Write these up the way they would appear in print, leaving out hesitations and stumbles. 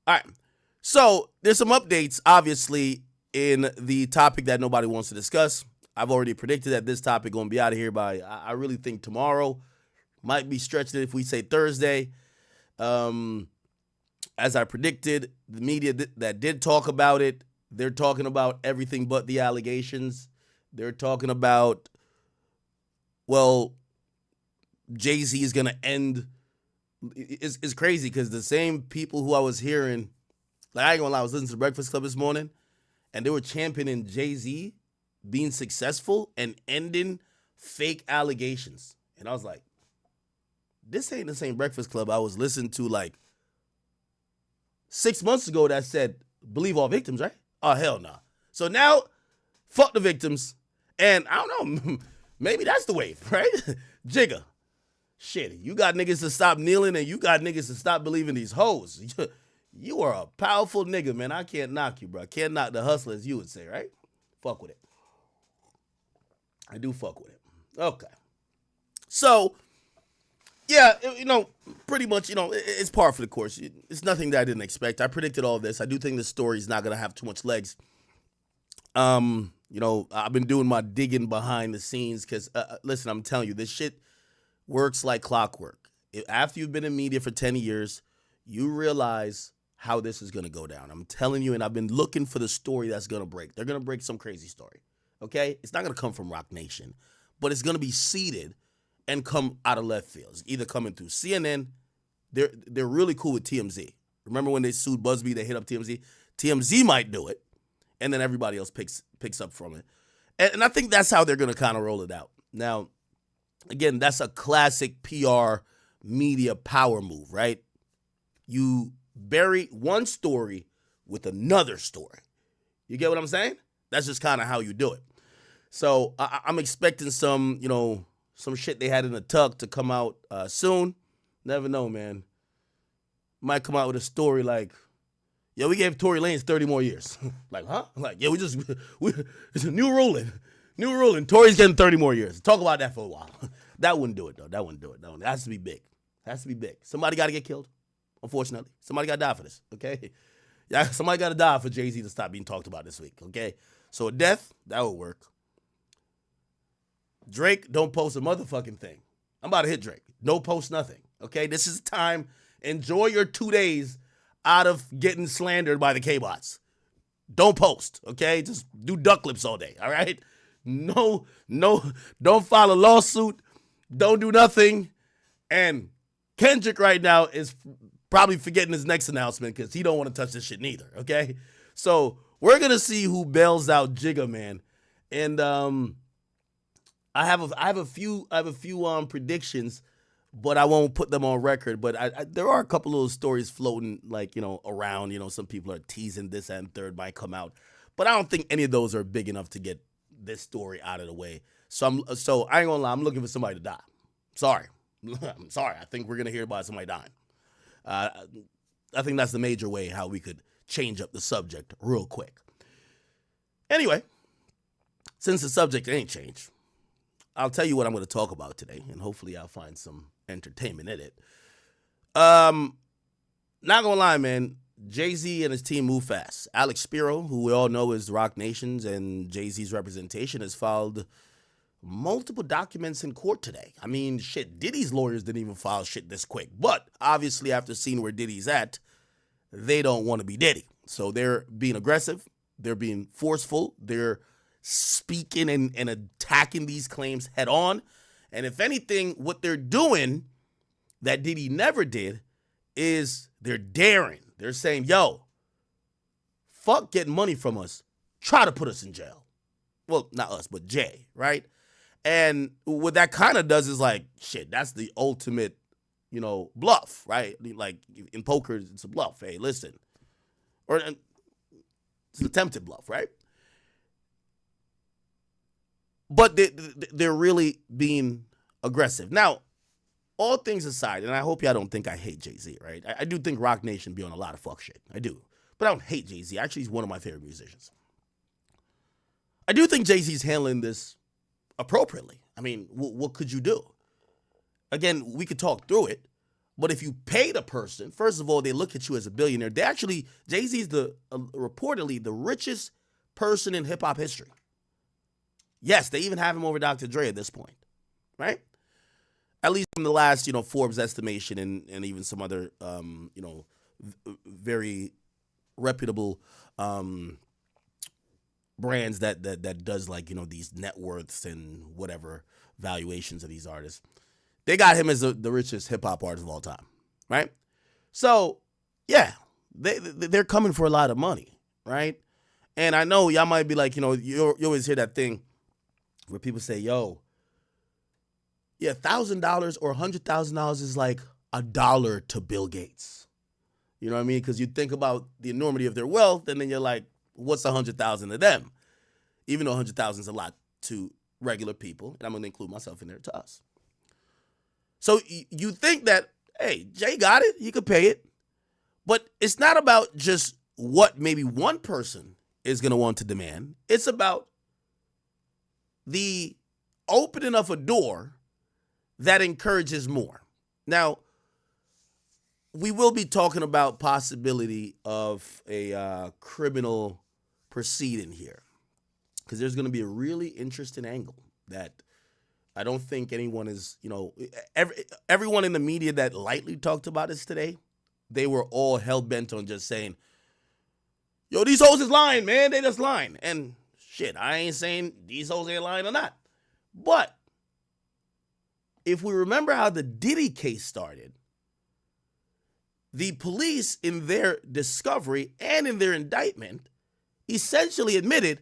All right. So there's some updates, obviously, in the topic that nobody wants to discuss. I've already predicted that this topic going to be out of here by, I really think tomorrow. Might be stretched if we say Thursday. As I predicted, the media that did talk about it, they're talking about everything but the allegations. They're talking about, well, Jay-Z is going to end. It's crazy because the same people who I was hearing, like I ain't gonna lie, I was listening to the Breakfast Club this morning, and they were championing Jay-Z being successful and ending fake allegations. And I was like, this ain't the same Breakfast Club I was listening to like 6 months ago that said, believe all victims, right? Oh, hell no. Nah. So now, fuck the victims. And I don't know, maybe that's the wave, right? Jigga. Shit, you got niggas to stop kneeling and you got niggas to stop believing these hoes. You are a powerful nigga, man. I can't knock you, bro. I can't knock the hustler, as you would say, right? Fuck with it. I do fuck with it. Okay. So, yeah, pretty much, it's par for the course. It's nothing that I didn't expect. I predicted all this. I do think the story is not going to have too much legs. I've been doing my digging behind the scenes because, listen, I'm telling you, this shit works like clockwork. After you've been in media for 10 years, you realize how this is going to go down. I'm telling you, and I've been looking for the story that's going to break. They're going to break some crazy story, okay? It's not going to come from Rock Nation, but it's going to be seeded and come out of left field. It's either coming through CNN. They're really cool with TMZ. Remember when they sued Busby, they hit up TMZ? TMZ might do it, and then everybody else picks up from it. And I think that's how they're going to kind of roll it out. Now, again, that's a classic PR media power move, right? You bury one story with another story. You get what I'm saying? That's just kind of how you do it. So I'm expecting some shit they had in the tuck to come out soon. Never know, man. Might come out with a story like, yeah, we gave Tory Lanez 30 more years. Like, huh? Like, yeah, it's a new ruling. New ruling. Tory's getting 30 more years. Talk about that for a while. That wouldn't do it, though. That wouldn't do it. No, it has to be big. It has to be big. Somebody got to get killed, unfortunately. Somebody got to die for this, okay? Yeah, somebody got to die for Jay-Z to stop being talked about this week, okay? So a death, that would work. Drake, don't post a motherfucking thing. I'm about to hit Drake. No post nothing, okay? This is time. Enjoy your 2 days out of getting slandered by the K-Bots. Don't post, okay? Just do duck lips all day, all right? No, don't file a lawsuit. Don't do nothing. And Kendrick right now is probably forgetting his next announcement because he don't want to touch this shit neither, okay? So we're going to see who bails out Jigga, man. And I have a few predictions, but I won't put them on record. But there are a couple little stories floating, like, around. Some people are teasing this and third might come out. But I don't think any of those are big enough to get this story out of the way. So I ain't gonna lie, I'm looking for somebody to die. Sorry. I'm sorry. I think we're gonna hear about somebody dying. I think that's the major way how we could change up the subject real quick. Anyway, since the subject ain't changed, I'll tell you what I'm going to talk about today, and hopefully I'll find some entertainment in it. Not gonna lie, man, Jay-Z and his team move fast. Alex Spiro, who we all know is Rock Nation's and Jay-Z's representation, has filed multiple documents in court today. I mean, shit, Diddy's lawyers didn't even file shit this quick. But obviously, after seeing where Diddy's at, they don't want to be Diddy. So they're being aggressive. They're being forceful. They're speaking and attacking these claims head on. And if anything, what they're doing that Diddy never did is they're daring. They're saying, yo, fuck getting money from us. Try to put us in jail. Well, not us, but Jay, right? And what that kind of does is like, shit, that's the ultimate, bluff, right? Like in poker, it's a bluff. Hey, listen. Or it's an attempted bluff, right? But they're really being aggressive. Now, all things aside, and I hope y'all don't think I hate Jay-Z, right? I do think Rock Nation be on a lot of fuck shit. I do. But I don't hate Jay-Z. Actually, he's one of my favorite musicians. I do think Jay-Z's handling this appropriately. I mean, what could you do? Again, we could talk through it, But if you pay the person, first of all, they look at you as a billionaire. They actually, Jay-Z's reportedly the richest person in hip hop history. Yes, they even have him over Dr. Dre at this point, right? At least from the last, Forbes estimation and even some other, very reputable brands that does like, these net worths and whatever valuations of these artists. They got him as the richest hip hop artist of all time, right? So, yeah, they're coming for a lot of money, right? And I know y'all might be like, you always hear that thing where people say, yo, yeah, $1,000 or $100,000 is like $1 to Bill Gates. You know what I mean? Because you think about the enormity of their wealth, and then you're like, what's 100,000 to them? Even though 100,000 is a lot to regular people, and I'm going to include myself in there, to us. So you think that, hey, Jay got it, he could pay it. But it's not about just what maybe one person is going to want to demand. It's about the opening of a door that encourages more. Now, we will be talking about possibility of a criminal proceeding here, because there's going to be a really interesting angle that I don't think anyone is, everyone in the media that lightly talked about this today, they were all hell-bent on just saying, yo, these hoes is lying, man. They just lying. And shit, I ain't saying these hoes ain't lying or not. But if we remember how the Diddy case started, the police in their discovery and in their indictment essentially admitted,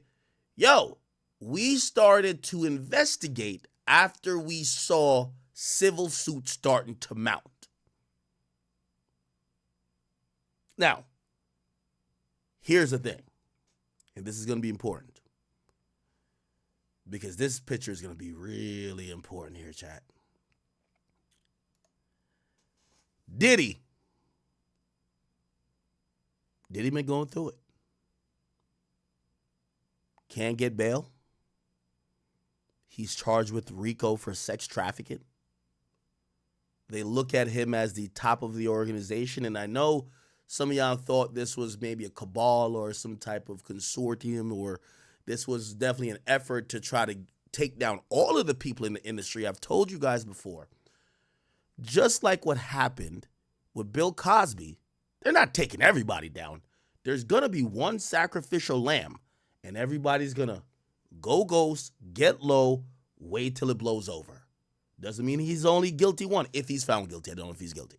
yo, we started to investigate after we saw civil suits starting to mount. Now, here's the thing, and this is going to be important, because this picture is going to be really important here, chat. Diddy been going through it. Can't get bail. He's charged with RICO for sex trafficking. They look at him as the top of the organization, and I know some of y'all thought this was maybe a cabal or some type of consortium, or this was definitely an effort to try to take down all of the people in the industry. I've told you guys before, just like what happened with Bill Cosby, they're not taking everybody down. There's going to be one sacrificial lamb, and everybody's going to go ghost, get low, wait till it blows over. Doesn't mean he's the only guilty one. If he's found guilty, I don't know if he's guilty.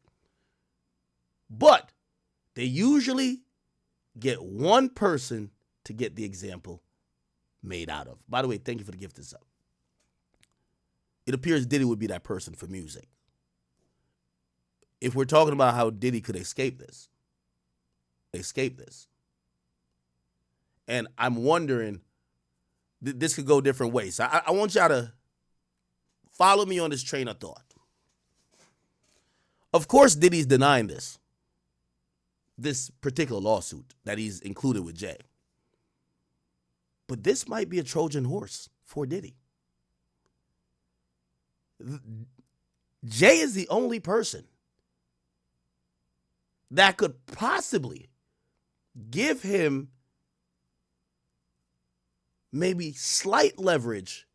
But they usually get one person to get the example made out of. By the way, thank you for the gift. This up. It appears Diddy would be that person for music. If we're talking about how Diddy could escape this. And I'm wondering, this could go different ways. I want y'all to follow me on this train of thought. Of course, Diddy's denying this particular lawsuit that he's included with Jay. But this might be a Trojan horse for Diddy. Jay is the only person that could possibly give him maybe slight leverage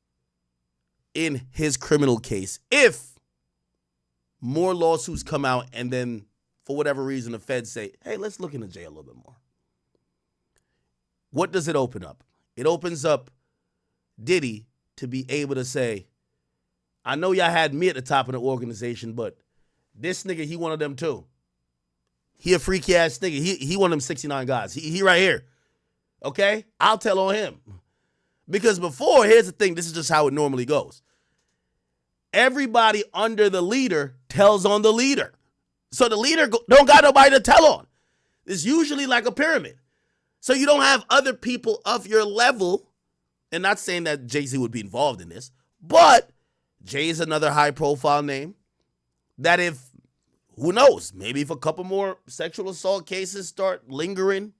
in his criminal case if more lawsuits come out and then for whatever reason the feds say, hey, let's look into Jay a little bit more. What does it open up? It opens up Diddy to be able to say, I know y'all had me at the top of the organization, but this nigga, he one of them too. He a freaky ass nigga. He one of them 69 guys. He right here. Okay? I'll tell on him. Because before, here's the thing, this is just how it normally goes. Everybody under the leader tells on the leader. So the leader don't got nobody to tell on. It's usually like a pyramid. So you don't have other people of your level, and not saying that Jay-Z would be involved in this, but Jay is another high-profile name that if, who knows, maybe if a couple more sexual assault cases start lingering,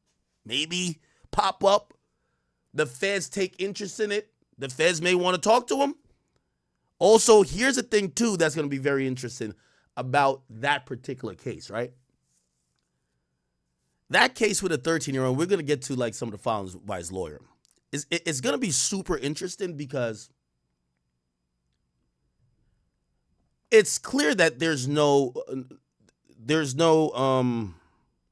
maybe pop up, the feds take interest in it, the feds may want to talk to him. Also, here's a thing, too, that's going to be very interesting. about that particular case, right? That case with a 13-year-old, we're going to get to like some of the filings by his lawyer. It's going to be super interesting because it's clear that there's no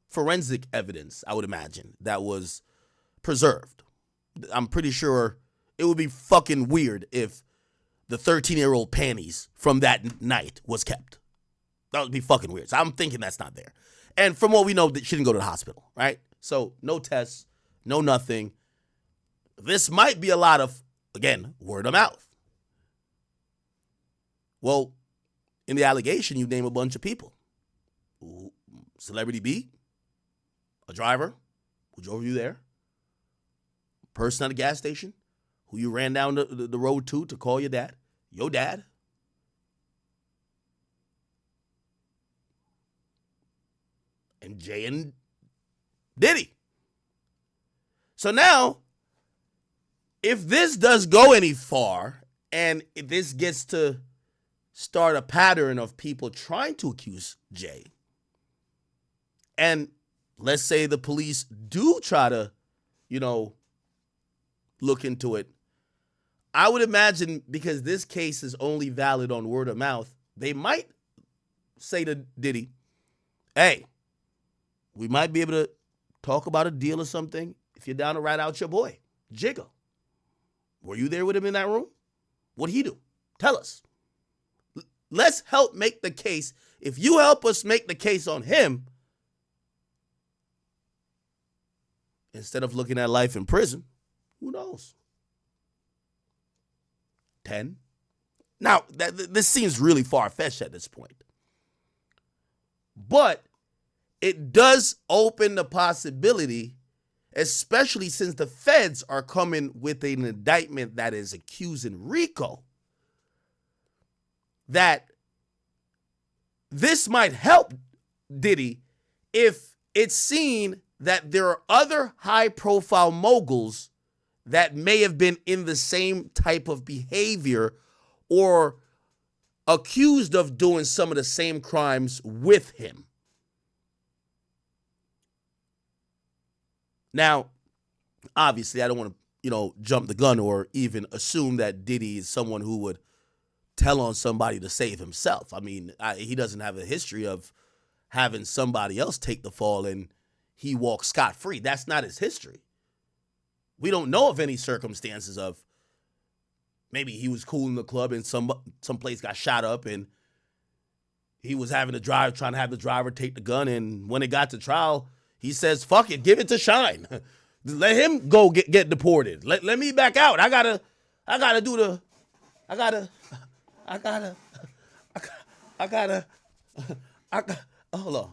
forensic evidence, I would imagine, that was preserved. I'm pretty sure it would be fucking weird if the 13-year-old panties from that night was kept. That would be fucking weird. So I'm thinking that's not there. And from what we know, she didn't go to the hospital, right? So no tests, no nothing. This might be a lot of, again, word of mouth. Well, in the allegation, you name a bunch of people. Celebrity B, a driver who drove you there, a person at a gas station who you ran down the road to call your dad, and Jay and Diddy. So now, if this does go any far, and if this gets to start a pattern of people trying to accuse Jay, and let's say the police do try to, look into it, I would imagine, because this case is only valid on word of mouth, they might say to Diddy, hey, we might be able to talk about a deal or something if you're down to rat out your boy, Jigga. Were you there with him in that room? What'd he do? Tell us. Let's help make the case. If you help us make the case on him, instead of looking at life in prison, who knows? 10? Now, this seems really far-fetched at this point. But it does open the possibility, especially since the feds are coming with an indictment that is accusing Rico, that this might help Diddy if it's seen that there are other high-profile moguls that may have been in the same type of behavior or accused of doing some of the same crimes with him. Now, obviously, I don't want to, jump the gun or even assume that Diddy is someone who would tell on somebody to save himself. I mean, he doesn't have a history of having somebody else take the fall and he walks scot-free. That's not his history. We don't know of any circumstances of maybe he was cool in the club and some place got shot up and he was trying to have the driver take the gun, and when it got to trial, he says, fuck it, give it to Shine. Let him go get deported. Let me back out. Hold on.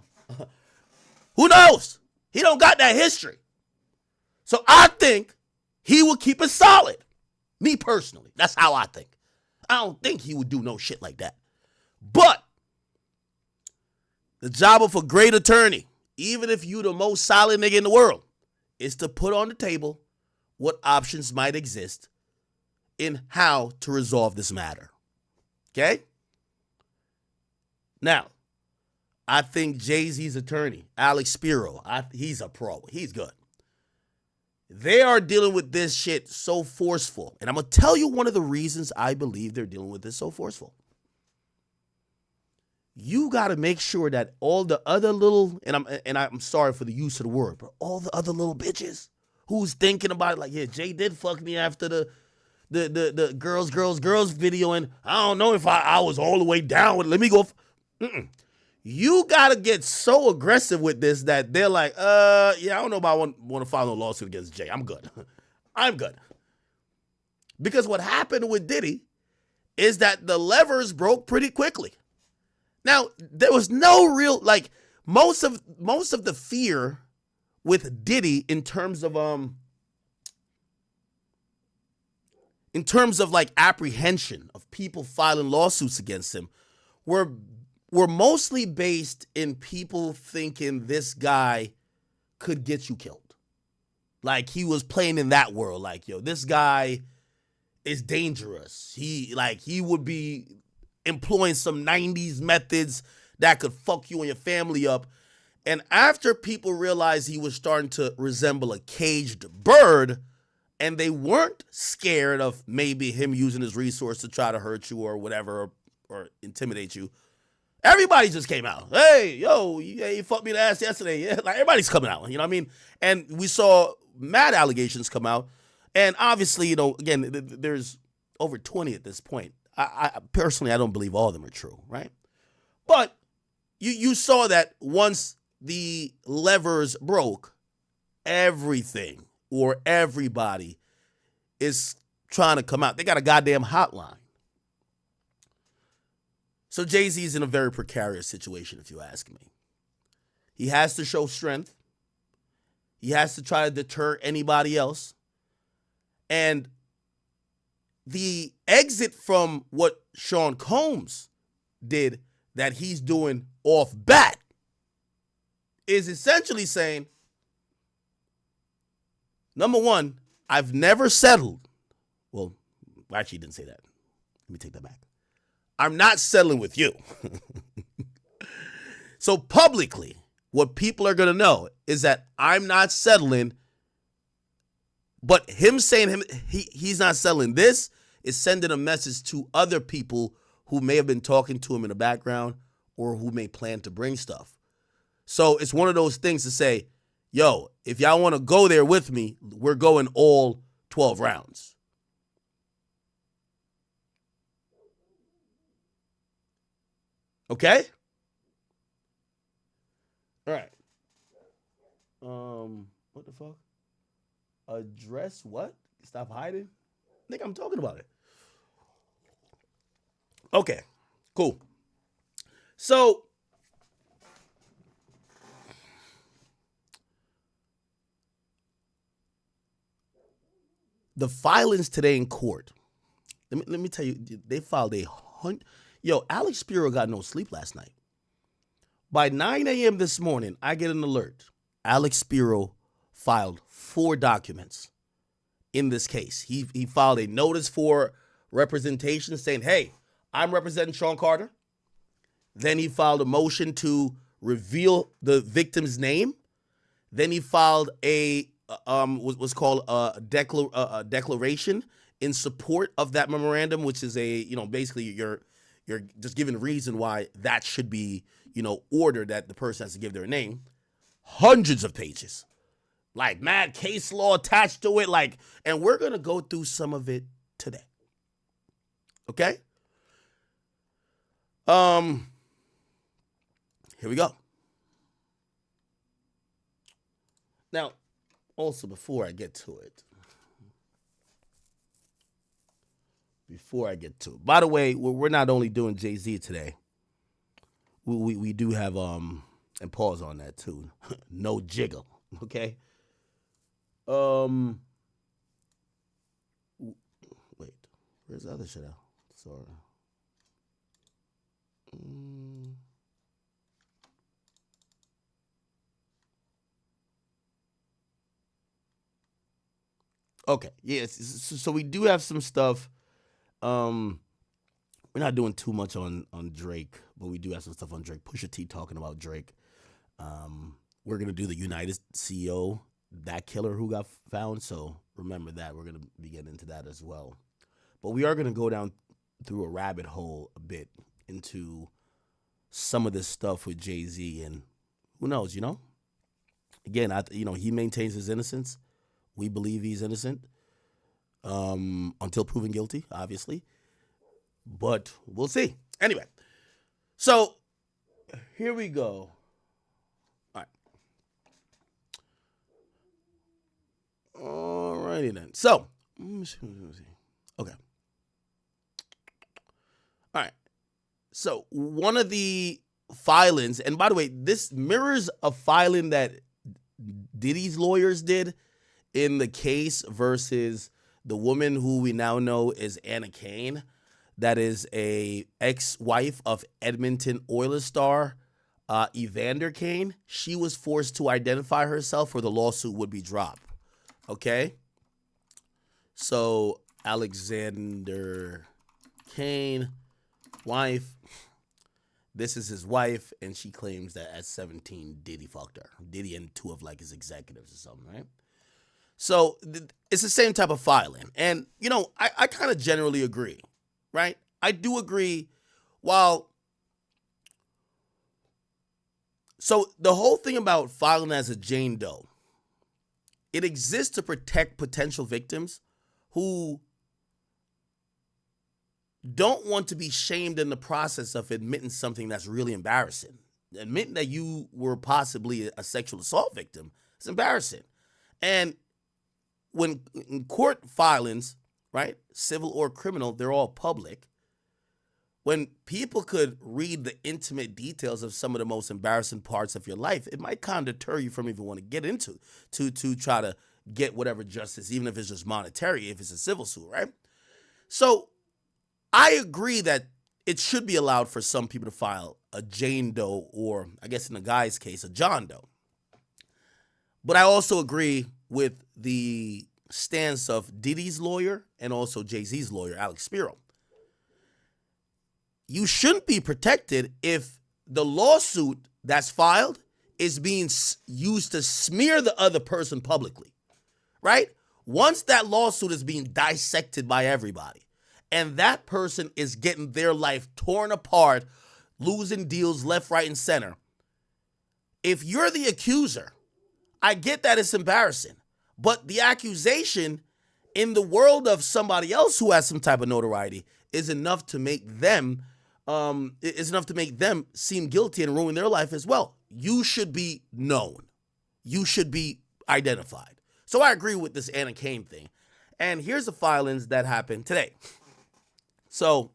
Who knows? He don't got that history. So I think he will keep it solid. Me personally. That's how I think. I don't think he would do no shit like that. But the job of a great attorney, even if you the most solid nigga in the world, is to put on the table what options might exist in how to resolve this matter. Okay? Now, I think Jay-Z's attorney, Alex Spiro, he's a pro. He's good. They are dealing with this shit so forceful. And I'm going to tell you one of the reasons I believe they're dealing with this so forceful. You got to make sure that all the other little, and I'm sorry for the use of the word, but all the other little bitches who's thinking about it like, yeah, Jay did fuck me after the girls video, and I don't know if I was all the way down with it. Let me go. You got to get so aggressive with this that they're like, yeah, I don't know if I want to file a lawsuit against Jay. I'm good. I'm good. Because what happened with Diddy is that the levers broke pretty quickly. Now, there was no real, like, most of the fear with Diddy in terms of like apprehension of people filing lawsuits against him were mostly based in people thinking this guy could get you killed. Like, he was playing in that world. Like, yo, this guy is dangerous. He would be employing some 90s methods that could fuck you and your family up. And after people realized he was starting to resemble a caged bird, and they weren't scared of maybe him using his resource to try to hurt you or whatever, or intimidate you, everybody just came out. Hey, yo, you fucked me in the ass yesterday. Yeah, like everybody's coming out, you know what I mean? And we saw mad allegations come out. And obviously, you know, again, there's over 20 at this point. I personally, I don't believe all of them are true, right? But you saw that once the levers broke, everything or everybody is trying to come out. They got a goddamn hotline. So Jay-Z's in a very precarious situation, if you ask me. He has to show strength. He has to try to deter anybody else. And the exit from what Sean Combs did that he's doing off bat is essentially saying, number one, I've never settled. Well, actually, he didn't say that. Let me take that back. I'm not settling with you. So publicly, what people are going to know is that I'm not settling. But him saying he's not settling this is sending a message to other people who may have been talking to him in the background or who may plan to bring stuff. So it's one of those things to say, yo, if y'all want to go there with me, we're going all 12 rounds. Okay? All right. What the fuck? Address what? Stop hiding? Nigga, I'm talking about it. Okay, cool. So, the filings today in court. Let me tell you, they filed a hunt. Yo, Alex Spiro got no sleep last night. By 9 a.m. this morning, I get an alert. Alex Spiro filed 4 documents in this case. He filed a notice for representation saying, hey, I'm representing Sean Carter. Then he filed a motion to reveal the victim's name. Then he filed a what's called a declaration in support of that memorandum, which is a, you know, basically you're just giving a reason why that should be, you know, ordered that the person has to give their name. Hundreds of pages. Like mad case law attached to it, like, and we're gonna go through some of it today. Okay? Here we go. Now, also before I get to it, by the way, we're not only doing Jay-Z today. We do have and pause on that too. No jiggle, okay? Wait, where's the other shit out? Sorry. Okay, yes. So we do have some stuff. We're not doing too much on Drake, but we do have some stuff on Drake. Pusha T talking about Drake. We're gonna do the United CEO, that killer who got found. So remember that. We're gonna be getting into that as well. But we are gonna go down through a rabbit hole a bit into some of this stuff with Jay-Z, and who knows, you know? Again, he maintains his innocence. We believe he's innocent until proven guilty, obviously. But we'll see. Anyway, so here we go. All right. All righty then. So, let me see. Okay. All right. So, one of the filings, and by the way, this mirrors a filing that Diddy's lawyers did in the case versus the woman who we now know is Anna Kane. That is a ex-wife of Edmonton Oilers star Evander Kane. She was forced to identify herself or the lawsuit would be dropped. Okay? So, Alexander Kane wife. This is his wife, and she claims that at 17, Diddy fucked her. Diddy and two of like his executives or something, right? So it's the same type of filing. And, you know, I kind of generally agree, right? I do agree. So the whole thing about filing as a Jane Doe, it exists to protect potential victims who don't want to be shamed in the process of admitting something that's really embarrassing. Admitting that you were possibly a sexual assault victim is embarrassing. And when in court filings, right, civil or criminal, they're all public. When people could read the intimate details of some of the most embarrassing parts of your life, it might kind of deter you from even want to get into to try to get whatever justice, even if it's just monetary, if it's a civil suit, right? So I agree that it should be allowed for some people to file a Jane Doe or, I guess in the guy's case, a John Doe. But I also agree with the stance of Diddy's lawyer and also Jay-Z's lawyer, Alex Spiro. You shouldn't be protected if the lawsuit that's filed is being used to smear the other person publicly, right? Once that lawsuit is being dissected by everybody, and that person is getting their life torn apart, losing deals left, right, and center. If you're the accuser, I get that it's embarrassing. But the accusation in the world of somebody else who has some type of notoriety is enough to make them seem guilty and ruin their life as well. You should be known. You should be identified. So I agree with this Anna Cain thing. And here's the filings that happened today. So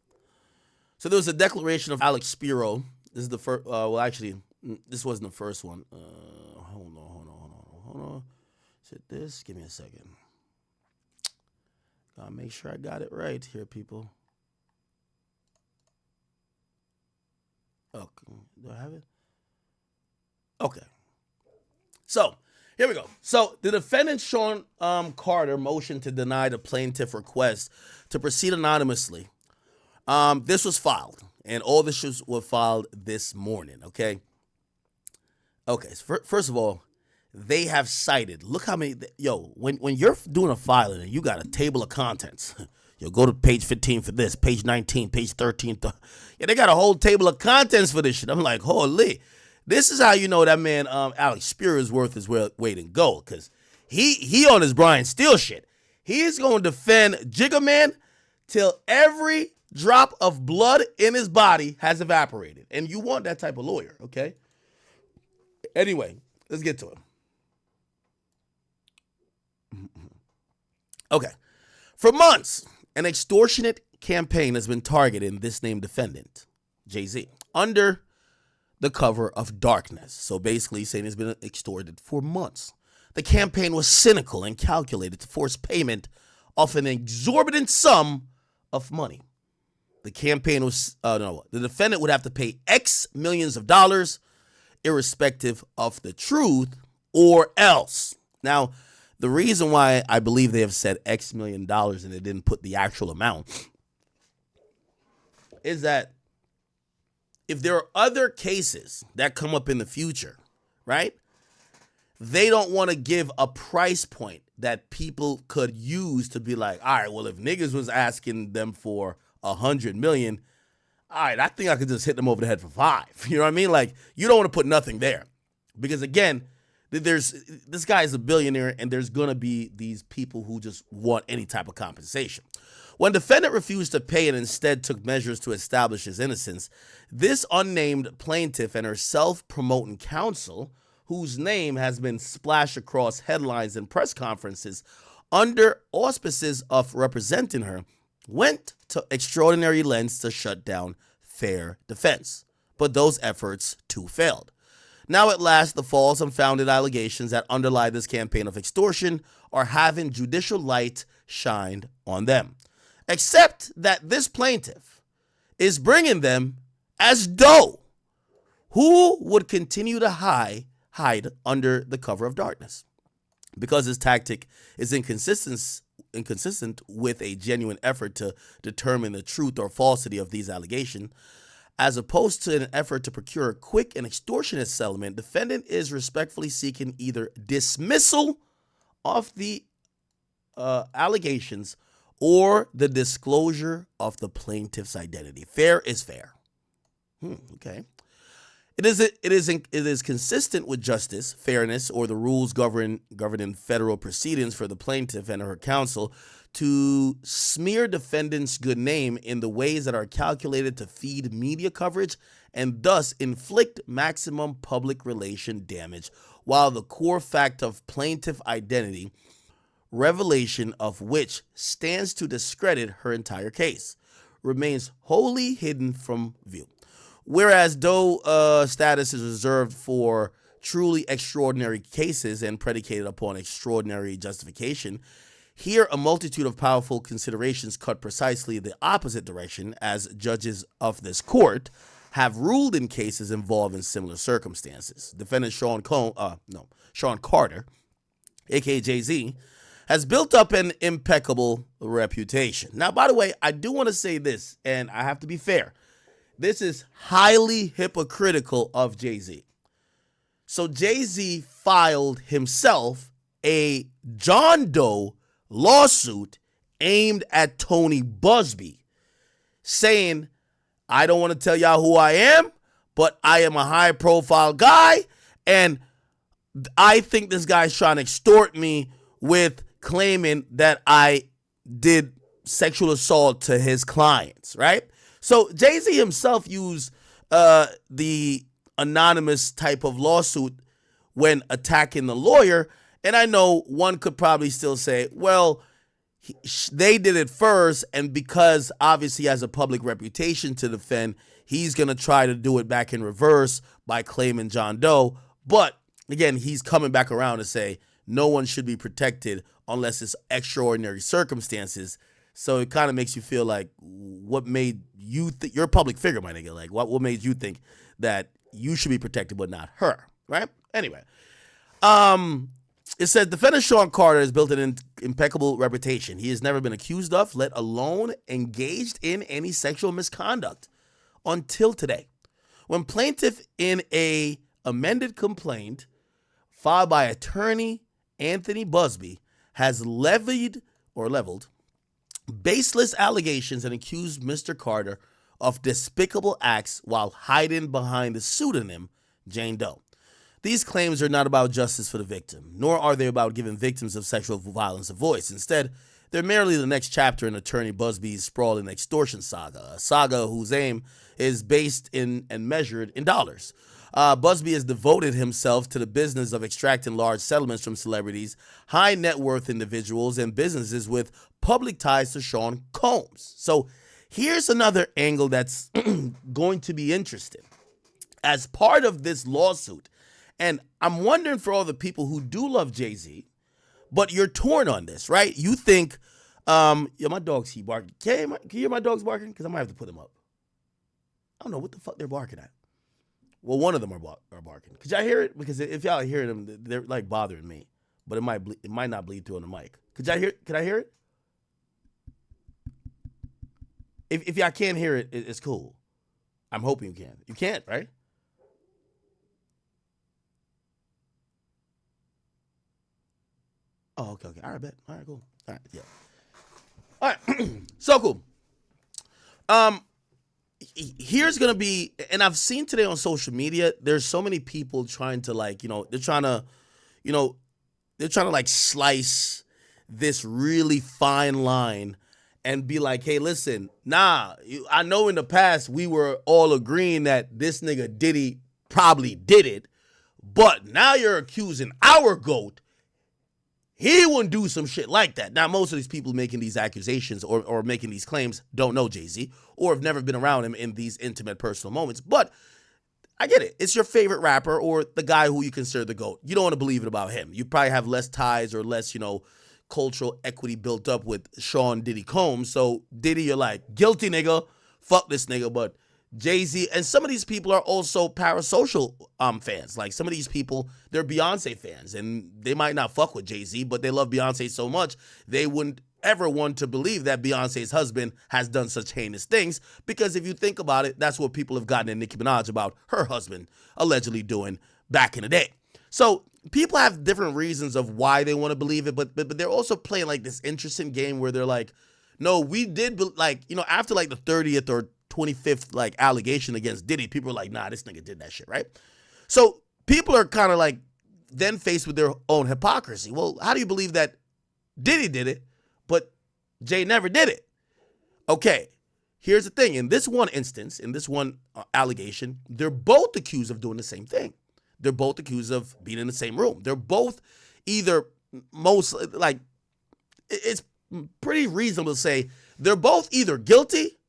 there was a declaration of Alex Spiro. This is the first. This wasn't the first one. Hold on. Is it this? Give me a second. Gotta make sure I got it right here, people. Okay, do I have it? Okay. So here we go. So the defendant, Sean Carter, motioned to deny the plaintiff request to proceed anonymously. This was filed, and all the issues were filed this morning, okay? Okay, so first of all, they have cited, look how many, when you're doing a filing and you got a table of contents, you'll go to page 15 for this, page 19, page 13. They got a whole table of contents for this shit. I'm like, holy, this is how you know that man, Alex Spiro, is worth his weight in gold, because he on his Brian Steele shit. He is going to defend Jigga Man till every drop of blood in his body has evaporated. And you want that type of lawyer, okay? Anyway, let's get to it. Okay. For months, an extortionate campaign has been targeting this named defendant, Jay-Z, under the cover of darkness. So basically saying he's been extorted for months. The campaign was cynical and calculated to force payment of an exorbitant sum of money. The campaign was, the defendant would have to pay X millions of dollars, irrespective of the truth, or else. Now, the reason why I believe they have said X million dollars and they didn't put the actual amount is that if there are other cases that come up in the future, right, they don't want to give a price point that people could use to be like, all right, well, if niggas was asking them for 100 million, all right, I think I could just hit them over the head for 5. You know what I mean? Like, you don't want to put nothing there. Because again, this guy is a billionaire, and there's going to be these people who just want any type of compensation. When defendant refused to pay and instead took measures to establish his innocence, this unnamed plaintiff and her self-promoting counsel, whose name has been splashed across headlines and press conferences under auspices of representing her, went to extraordinary lengths to shut down fair defense. But those efforts too failed. Now at last, the false, unfounded allegations that underlie this campaign of extortion are having judicial light shined on them. Except that this plaintiff is bringing them as Doe, who would continue to hide under the cover of darkness. Because his tactic is inconsistent inconsistent with a genuine effort to determine the truth or falsity of these allegations. As opposed to an effort to procure a quick and extortionate settlement, defendant is respectfully seeking either dismissal of the allegations or the disclosure of the plaintiff's identity. Fair is fair. Okay. It is consistent with justice, fairness, or the rules governing federal proceedings for the plaintiff and her counsel to smear defendant's good name in the ways that are calculated to feed media coverage and thus inflict maximum public relation damage, while the core fact of plaintiff identity, revelation of which stands to discredit her entire case, remains wholly hidden from view. Whereas though status is reserved for truly extraordinary cases and predicated upon extraordinary justification, here a multitude of powerful considerations cut precisely the opposite direction, as judges of this court have ruled in cases involving similar circumstances. Defendant Sean Carter, aka Jay-Z, has built up an impeccable reputation. Now, by the way, I do want to say this, and I have to be fair. This is highly hypocritical of Jay-Z. So Jay-Z filed himself a John Doe lawsuit aimed at Tony Busby, saying, I don't want to tell y'all who I am, but I am a high-profile guy, and I think this guy's trying to extort me with claiming that I did sexual assault to his clients, right? So Jay-Z himself used the anonymous type of lawsuit when attacking the lawyer. And I know one could probably still say, well, they did it first, and because obviously he has a public reputation to defend, he's going to try to do it back in reverse by claiming John Doe. But again, he's coming back around to say no one should be protected unless it's extraordinary circumstances. So it kind of makes you feel like, what made you think, you're a public figure, my nigga, like what made you think that you should be protected but not her, right? Anyway, it says defendant Sean Carter has built an impeccable reputation. He has never been accused of, let alone engaged in, any sexual misconduct until today, when plaintiff in a amended complaint filed by attorney Anthony Busby has leveled baseless allegations and accused Mr. Carter of despicable acts while hiding behind the pseudonym Jane Doe. These claims are not about justice for the victim, nor are they about giving victims of sexual violence a voice. Instead, they're merely the next chapter in attorney Busby's sprawling extortion saga, a saga whose aim is based in and measured in dollars. Busby has devoted himself to the business of extracting large settlements from celebrities, high net worth individuals, and businesses with public ties to Sean Combs. So here's another angle that's going to be interesting. As part of this lawsuit, and I'm wondering for all the people who do love Jay-Z, but you're torn on this, right? You think, my dogs keep barking. Can you hear my dogs barking? Because I might have to put them up. I don't know what the fuck they're barking at. Well, one of them are barking. Could y'all hear it? Because if y'all hear them, they're like bothering me. But it might not bleed through on the mic. Could I hear it? If y'all can't hear it, it's cool. I'm hoping you can. You can't, right? Oh, okay. All right, bet. All right, cool. All right, yeah. All right, so cool. Here's gonna be, and I've seen today on social media, there's so many people trying to they're trying to like slice this really fine line and be like, hey, listen, I know in the past we were all agreeing that this nigga Diddy probably did it, but now you're accusing our GOAT. He wouldn't do some shit like that. Now, most of these people making these accusations or making these claims don't know Jay-Z or have never been around him in these intimate personal moments. But I get it. It's your favorite rapper or the guy who you consider the GOAT. You don't want to believe it about him. You probably have less ties or less, cultural equity built up with Sean Diddy Combs. So Diddy, you're like, guilty nigga, fuck this nigga. But Jay-Z, and some of these people are also parasocial fans. Like some of these people, they're Beyonce fans, and they might not fuck with Jay-Z, but they love Beyonce so much they wouldn't ever one to believe that Beyonce's husband has done such heinous things, because if you think about it, that's what people have gotten at Nicki Minaj about her husband allegedly doing back in the day. So people have different reasons of why they want to believe it, but they're also playing like this interesting game where they're like, no, we did, like, you know, after like the 30th or 25th like allegation against Diddy, people are like, nah, this nigga did that shit, right? So people are kind of like then faced with their own hypocrisy. Well, how do you believe that Diddy did it, but Jay never did it? Okay, here's the thing. In this one instance, in this one allegation, they're both accused of doing the same thing. They're both accused of being in the same room. They're both either it's pretty reasonable to say they're both either guilty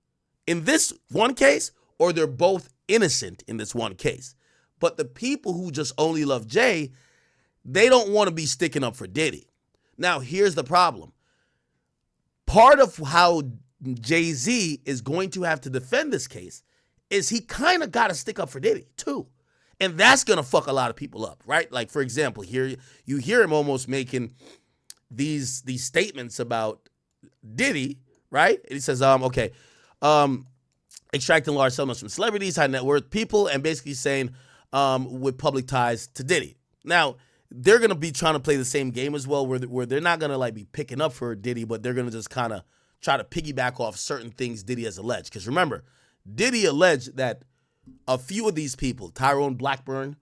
in this one case or they're both innocent in this one case. But the people who just only love Jay, they don't want to be sticking up for Diddy. Now, here's the problem. Part of how Jay-Z is going to have to defend this case is he kind of got to stick up for Diddy, too. And that's going to fuck a lot of people up, right? Like, for example, here you hear him almost making these statements about Diddy, right? And he says, extracting large settlements from celebrities, high net worth people, and basically saying with public ties to Diddy. Now, they're going to be trying to play the same game as well, where they're not going to like be picking up for Diddy, but they're going to just kind of try to piggyback off certain things Diddy has alleged. Because remember, Diddy alleged that a few of these people, Tyrone Blackburn,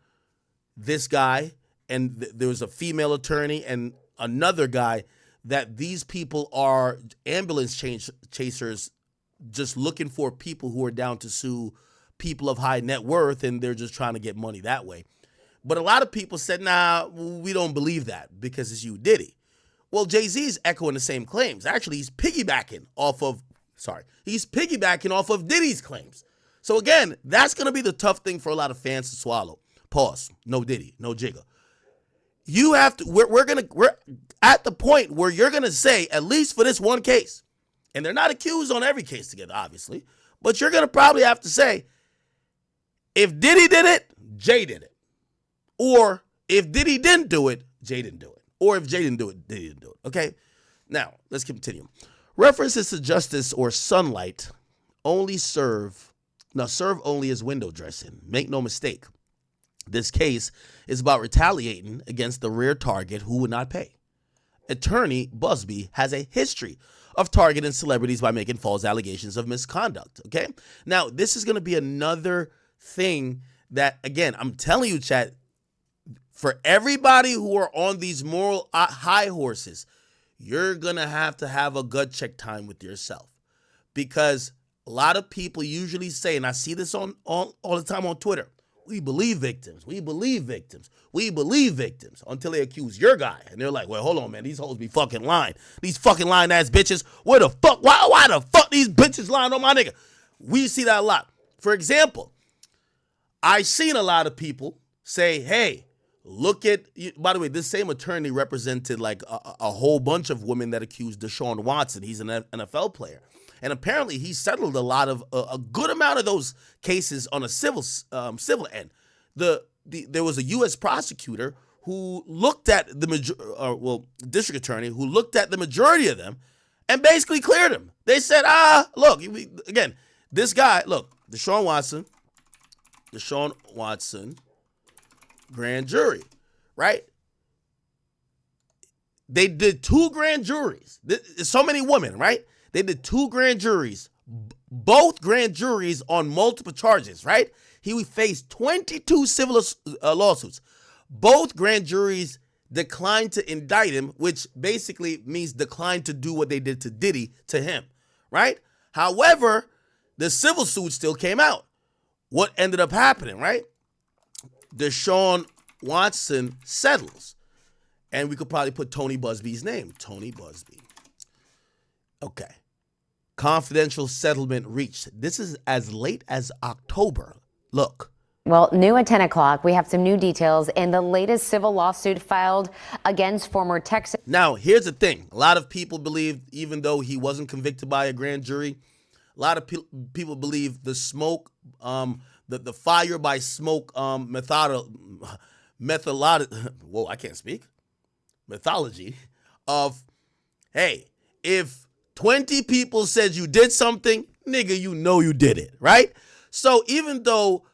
this guy, and there was a female attorney and another guy, that these people are ambulance chasers just looking for people who are down to sue people of high net worth, and they're just trying to get money that way. But a lot of people said, nah, we don't believe that because it's you, Diddy. Well, Jay-Z's echoing the same claims. Actually, he's piggybacking off of Diddy's claims. So again, that's going to be the tough thing for a lot of fans to swallow. Pause. No Diddy, no Jigga. You have to, we're at the point where you're going to say, at least for this one case, and they're not accused on every case together, obviously, but you're going to probably have to say, if Diddy did it, Jay did it. Or if Diddy didn't do it, Jay didn't do it. Or if Jay didn't do it, Diddy didn't do it. Okay? Now, let's continue. References to justice or sunlight serve only as window dressing. Make no mistake. This case is about retaliating against the rare target who would not pay. Attorney Busby has a history of targeting celebrities by making false allegations of misconduct. Okay? Now, this is going to be another thing that, again, I'm telling you, chat, for everybody who are on these moral high horses, you're going to have a gut check time with yourself. Because a lot of people usually say, and I see this on all the time on Twitter, we believe victims, we believe victims, we believe victims, until they accuse your guy. And they're like, well, hold on, man, these hoes be fucking lying. These fucking lying ass bitches, why the fuck these bitches lying on my nigga? We see that a lot. For example, I've seen a lot of people say, hey, look at, by the way, this same attorney represented like a whole bunch of women that accused Deshaun Watson. He's an NFL player. And apparently he settled a good amount of those cases on a civil end. There was a U.S. prosecutor who looked at district attorney who looked at the majority of them and basically cleared them. They said, look, again, this guy, look, Deshaun Watson, grand jury, right? They did 2 grand juries. So many women, right? They did 2 grand juries, both grand juries on multiple charges, right? He faced 22 civil lawsuits. Both grand juries declined to indict him, which basically means declined to do what they did to Diddy to him, right? However, the civil suit still came out. What ended up happening, right? Deshaun Watson settles. And we could probably put Tony Busby's name. Tony Busby. Okay. Confidential settlement reached. This is as late as October. Look. Well, new at 10 o'clock, we have some new details in the latest civil lawsuit filed against former Texas. Now, here's the thing. A lot of people believe, even though he wasn't convicted by a grand jury, a lot of people believe the smoke, the fire by smoke methodology of, hey, If 20 people said you did something, nigga, you know you did it, right? So even though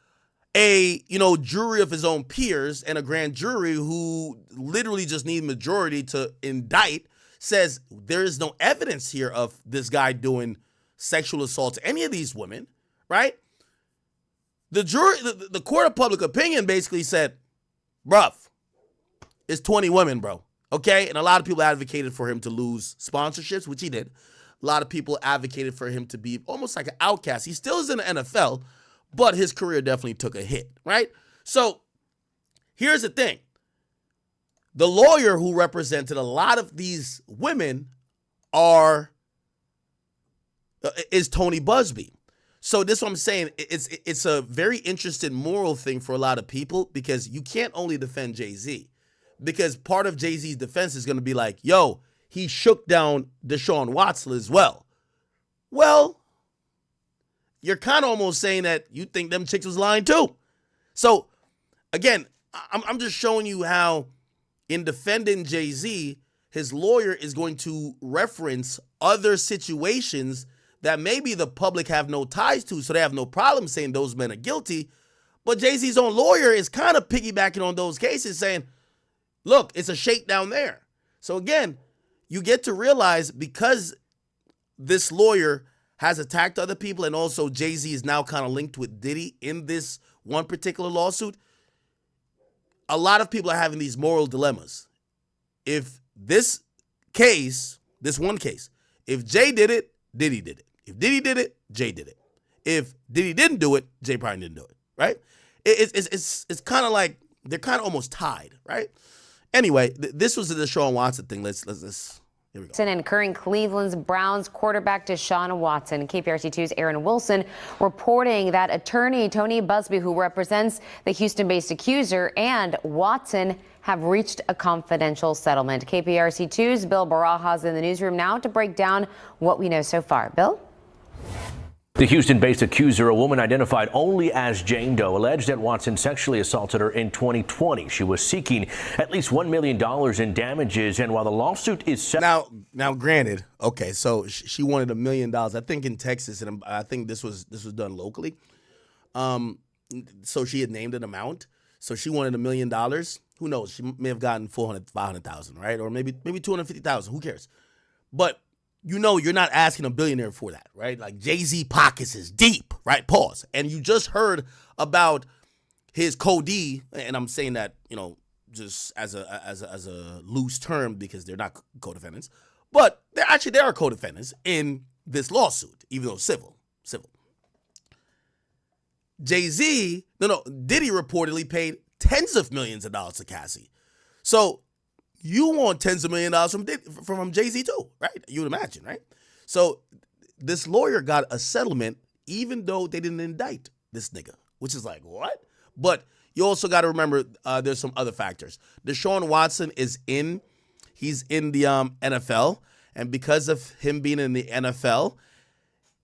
a, jury of his own peers and a grand jury who literally just need majority to indict says there is no evidence here of this guy doing sexual assault to any of these women, right? The jury, the court of public opinion basically said, bruv, it's 20 women, bro. Okay? And a lot of people advocated for him to lose sponsorships, which he did. A lot of people advocated for him to be almost like an outcast. He still is in the NFL, but his career definitely took a hit, right? So here's the thing. The lawyer who represented a lot of these women is Tony Busby. So this is what I'm saying. It's a very interesting moral thing for a lot of people because you can't only defend Jay-Z. Because part of Jay-Z's defense is going to be like, yo, he shook down Deshaun Watson as well. Well, you're kind of almost saying that you think them chicks was lying too. So, again, I'm just showing you how in defending Jay-Z, his lawyer is going to reference other situations that maybe the public have no ties to, so they have no problem saying those men are guilty. But Jay-Z's own lawyer is kind of piggybacking on those cases saying, look, it's a shakedown there. So again, you get to realize because this lawyer has attacked other people and also Jay-Z is now kind of linked with Diddy in this one particular lawsuit, a lot of people are having these moral dilemmas. If this one case, if Jay did it, Diddy did it. If Diddy did it, Jay did it. If Diddy didn't do it, Jay probably didn't do it, right? It's kind of like they're kind of almost tied, right? Anyway, this was the Deshaun Watson thing. Let's here we go. And current Cleveland's Browns quarterback Deshaun Watson. KPRC2's Aaron Wilson reporting that attorney Tony Busby, who represents the Houston-based accuser, and Watson have reached a confidential settlement. KPRC2's Bill Barajas in the newsroom now to break down what we know so far. Bill? The Houston-based accuser, a woman identified only as Jane Doe, alleged that Watson sexually assaulted her in 2020. She was seeking at least $1 million in damages, and while the lawsuit is set... Now, granted, okay, so she wanted $1 million. I think in Texas, and I think this was done locally. So she had named an amount. So she wanted $1 million. Who knows? She may have gotten 500,000, right? Or maybe 250,000. Who cares? But you're not asking a billionaire for that, right? Like Jay-Z pockets is deep, right? Pause. And you just heard about his co-D, and I'm saying that, just as a loose term because they're not co-defendants, but they are co-defendants in this lawsuit, even though civil. Diddy reportedly paid tens of millions of dollars to Cassie. So you want tens of millions of dollars from Jay-Z too, right? You would imagine, right? So this lawyer got a settlement even though they didn't indict this nigga, which is like, what? But you also got to remember there's some other factors. Deshaun Watson he's in the NFL, and because of him being in the NFL,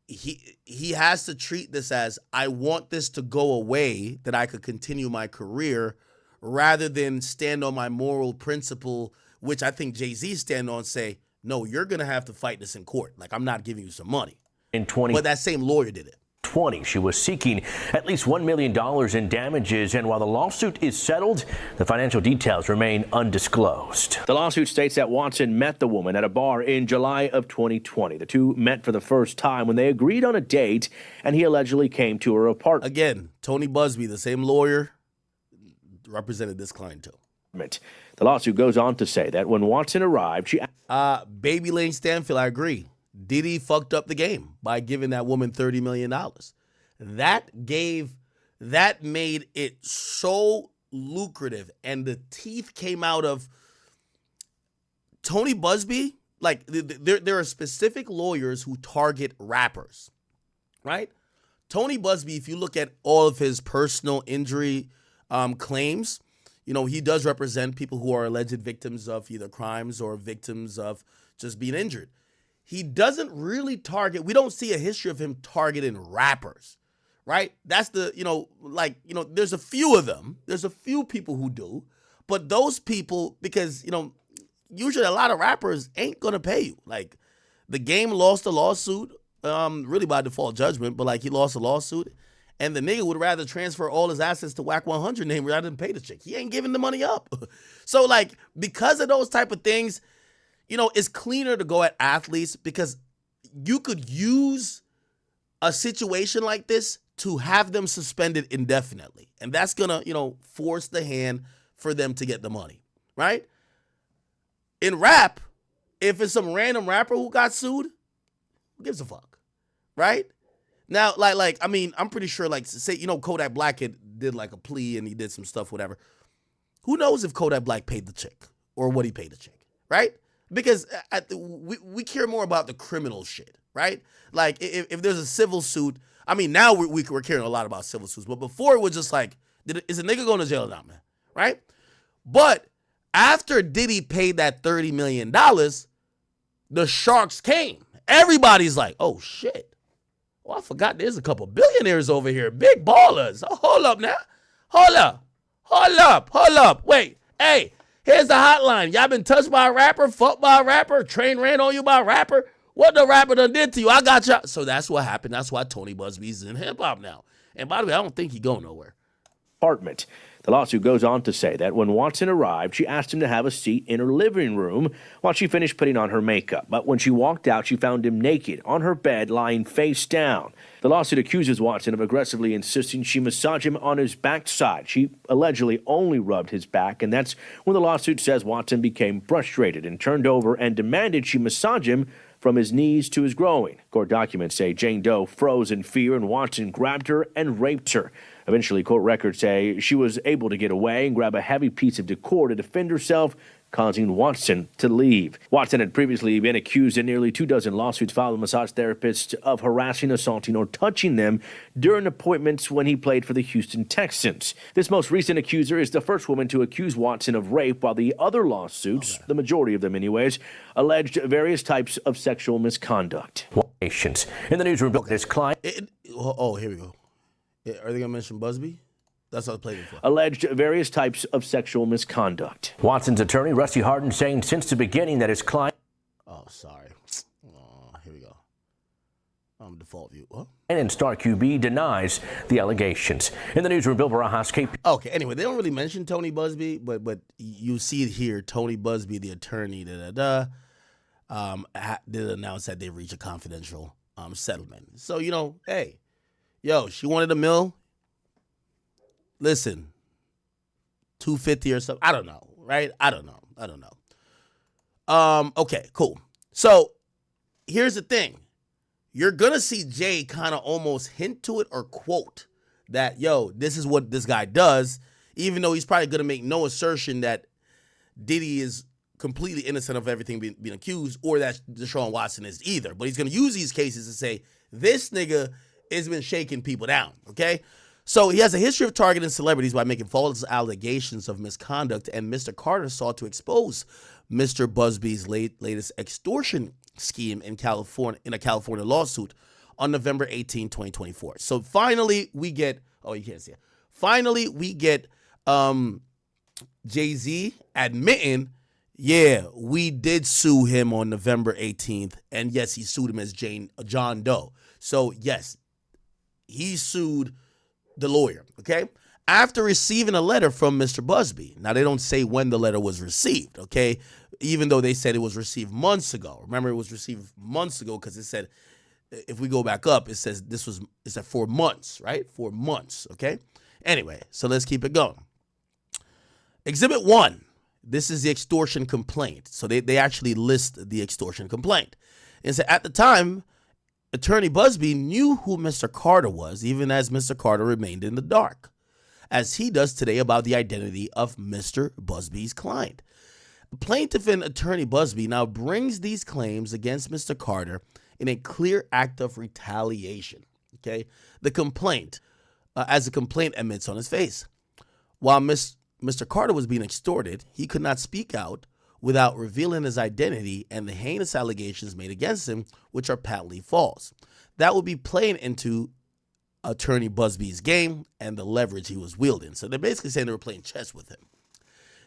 he has to treat this as, I want this to go away, that I could continue my career, rather than stand on my moral principle, which I think Jay-Z stand on, say, no, you're going to have to fight this in court. Like, I'm not giving you some money. But that same lawyer did it. She was seeking at least $1 million in damages, and while the lawsuit is settled, the financial details remain undisclosed. The lawsuit states that Watson met the woman at a bar in July of 2020. The two met for the first time when they agreed on a date, and he allegedly came to her apartment. Again, Tony Busby, the same lawyer, represented this client too. The lawsuit goes on to say that when Watson arrived, she... Baby Lane Stanfield, I agree. Diddy fucked up the game by giving that woman $30 million. That made it so lucrative, and the teeth came out of Tony Busby. Like, there are specific lawyers who target rappers, right? Tony Busby, if you look at all of his personal injury claims, he does represent people who are alleged victims of either crimes or victims of just being injured. He doesn't really target, we don't see a history of him targeting rappers, right? That's there's a few of them. There's a few people who do, but those people, because, usually a lot of rappers ain't going to pay you. Like, The game lost the lawsuit, really by default judgment, but like he lost the lawsuit. And the nigga would rather transfer all his assets to WAC 100 name rather than pay the chick. He ain't giving the money up. So like, because of those type of things, you know, it's cleaner to go at athletes because you could use a situation like this to have them suspended indefinitely. And that's going to, you know, force the hand for them to get the money, right? In rap, if it's some random rapper who got sued, who gives a fuck, right? Now, like, I mean, I'm pretty sure, like, say, you know, Kodak Black did like a plea and he did some stuff, whatever. Who knows if Kodak Black paid the chick or what he paid the chick, right? Because we care more about the criminal shit, right? Like, if there's a civil suit, I mean, now we're caring a lot about civil suits, but before it was just like, is a nigga going to jail or not, man, right? But after Diddy paid that $30 million, the sharks came. Everybody's like, oh, shit. Oh, I forgot there's a couple billionaires over here. Big ballers. Oh, hold up now. Hold up. Wait. Hey, here's the hotline. Y'all been touched by a rapper, fucked by a rapper, train ran on you by a rapper? What the rapper done did to you? I got y'all. So that's what happened. That's why Tony Busby's in hip-hop now. And by the way, I don't think he go nowhere. Apartment. The lawsuit goes on to say that when Watson arrived, she asked him to have a seat in her living room while she finished putting on her makeup. But when she walked out, she found him naked on her bed, lying face down. The lawsuit accuses Watson of aggressively insisting she massage him on his backside. She allegedly only rubbed his back, and that's when the lawsuit says Watson became frustrated and turned over and demanded she massage him from his knees to his groin. Court documents say Jane Doe froze in fear and Watson grabbed her and raped her. Eventually, court records say she was able to get away and grab a heavy piece of decor to defend herself, causing Watson to leave. Watson had previously been accused in nearly 24 lawsuits filed with massage therapists of harassing, assaulting, or touching them during appointments when he played for the Houston Texans. This most recent accuser is the first woman to accuse Watson of rape, while the other lawsuits, the majority of them anyways, alleged various types of sexual misconduct. In the newsroom, this client... here we go. Are they going to mention Busby? That's what I was playing for. Alleged various types of sexual misconduct. Watson's attorney, Rusty Hardin, saying since the beginning that his client... Oh, sorry. Oh, here we go. Default view. What? And Star QB denies the allegations. In the newsroom, Bill Barajas, KP. Okay, anyway, they don't really mention Tony Busby, but you see it here. Tony Busby, the attorney, did announce that they reached a confidential settlement. So, you know, hey, yo, she wanted $1 million. Listen, 250 or something. I don't know, right? I don't know. Okay, cool. So here's the thing. You're going to see Jay kind of almost hint to it or quote that, yo, this is what this guy does, even though he's probably going to make no assertion that Diddy is completely innocent of everything being accused or that Deshaun Watson is either. But he's going to use these cases to say, this nigga has been shaking people down, okay? So he has a history of targeting celebrities by making false allegations of misconduct, and Mr. Carter sought to expose Mr. Busby's latest extortion scheme in a California lawsuit on November 18, 2024. So finally we get, oh, you can't see it. Finally we get Jay-Z admitting, yeah, we did sue him on November 18th, and yes, he sued him as John Doe. So yes, he sued the lawyer, okay? After receiving a letter from Mr. Busby. Now, they don't say when the letter was received, okay? Even though they said it was received months ago. Remember, it was received months ago because it said, if we go back up, it says it's at 4 months, right? 4 months, okay? Anyway, so let's keep it going. Exhibit 1, this is the extortion complaint. So they actually list the extortion complaint. And so at the time, Attorney Busby knew who Mr. Carter was, even as Mr. Carter remained in the dark, as he does today about the identity of Mr. Busby's client. Plaintiff and Attorney Busby now brings these claims against Mr. Carter in a clear act of retaliation. Okay, the complaint, as the complaint admits on his face, while Mr. Carter was being extorted, he could not speak out without revealing his identity and the heinous allegations made against him, which are patently false. That would be playing into Attorney Busby's game and the leverage he was wielding. So they're basically saying they were playing chess with him.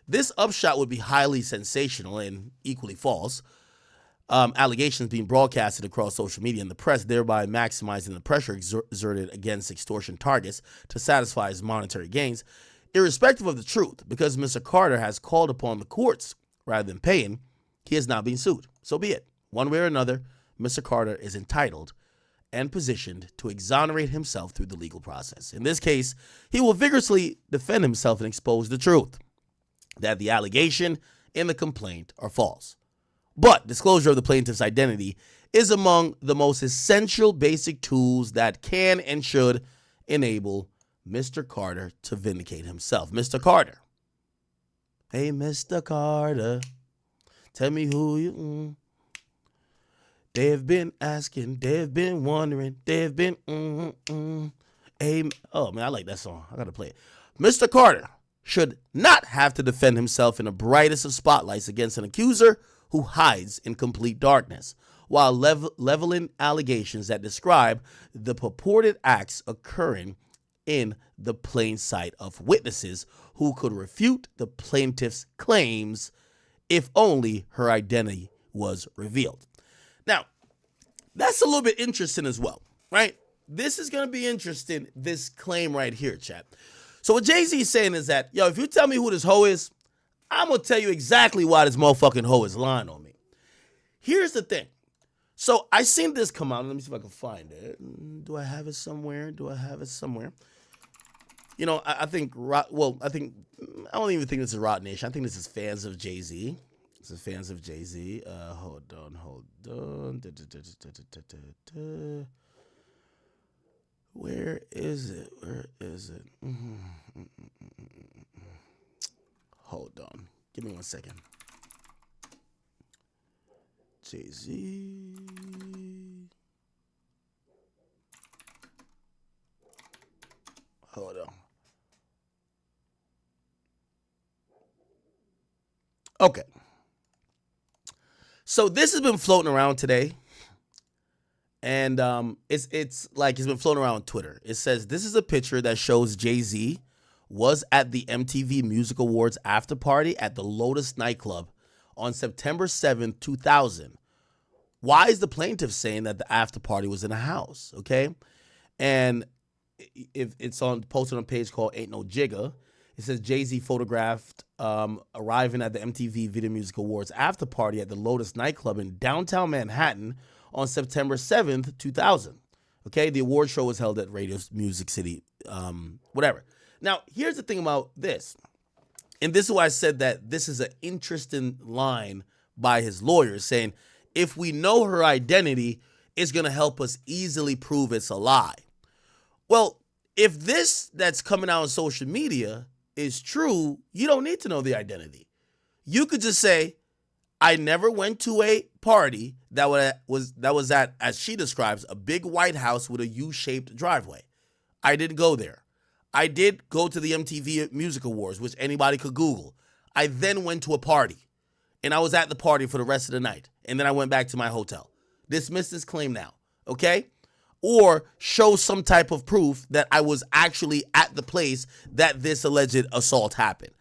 This upshot would be highly sensational and equally false. allegations being broadcasted across social media and the press, thereby maximizing the pressure exerted against extortion targets to satisfy his monetary gains, irrespective of the truth, because Mr. Carter has called upon the courts rather than paying, he is now being sued. So be it. One way or another, Mr. Carter is entitled and positioned to exonerate himself through the legal process. In this case, he will vigorously defend himself and expose the truth, that the allegation and the complaint are false. But disclosure of the plaintiff's identity is among the most essential basic tools that can and should enable Mr. Carter to vindicate himself. Mr. Carter. Hey, Mr. Carter, tell me who you... They've been asking, they've been wondering, they've been... Hey, oh, man, I like that song. I got to play it. Mr. Carter should not have to defend himself in the brightest of spotlights against an accuser who hides in complete darkness, while leveling allegations that describe the purported acts occurring in the plain sight of witnesses who could refute the plaintiff's claims if only her identity was revealed. Now, that's a little bit interesting as well, right? This is going to be interesting, this claim right here, chat. So what Jay-Z is saying is that, yo, if you tell me who this hoe is, I'm going to tell you exactly why this motherfucking hoe is lying on me. Here's the thing. So I seen this come out. Let me see if I can find it. Do I have it somewhere? You know, I don't even think this is Rotten Nation. I think this is fans of Jay-Z. Hold on. Where is it? Hold on. Give me 1 second. Jay-Z. Hold on. Okay. So this has been floating around today. And it's been floating around on Twitter. It says, this is a picture that shows Jay-Z was at the MTV Music Awards after party at the Lotus nightclub on September 7th, 2000. Why is the plaintiff saying that the after party was in a house? Okay. And if it's posted on a page called Ain't No Jigga, it says Jay-Z photographed arriving at the MTV Video Music Awards after party at the Lotus nightclub in downtown Manhattan on September 7th, 2000. Okay, the award show was held at Radio Music City, whatever. Now, here's the thing about this. And this is why I said that this is an interesting line by his lawyer saying, if we know her identity, it's going to help us easily prove it's a lie. Well, if this that's coming out on social media is true, you don't need to know the identity. You could just say, I never went to a party that was at, as she describes, a big white house with a U-shaped driveway. I didn't go there. I did go to the MTV Music Awards, which anybody could Google. I then went to a party, and I was at the party for the rest of the night, and then I went back to my hotel. Dismiss this claim now, okay? Or show some type of proof that I was actually at the place that this alleged assault happened.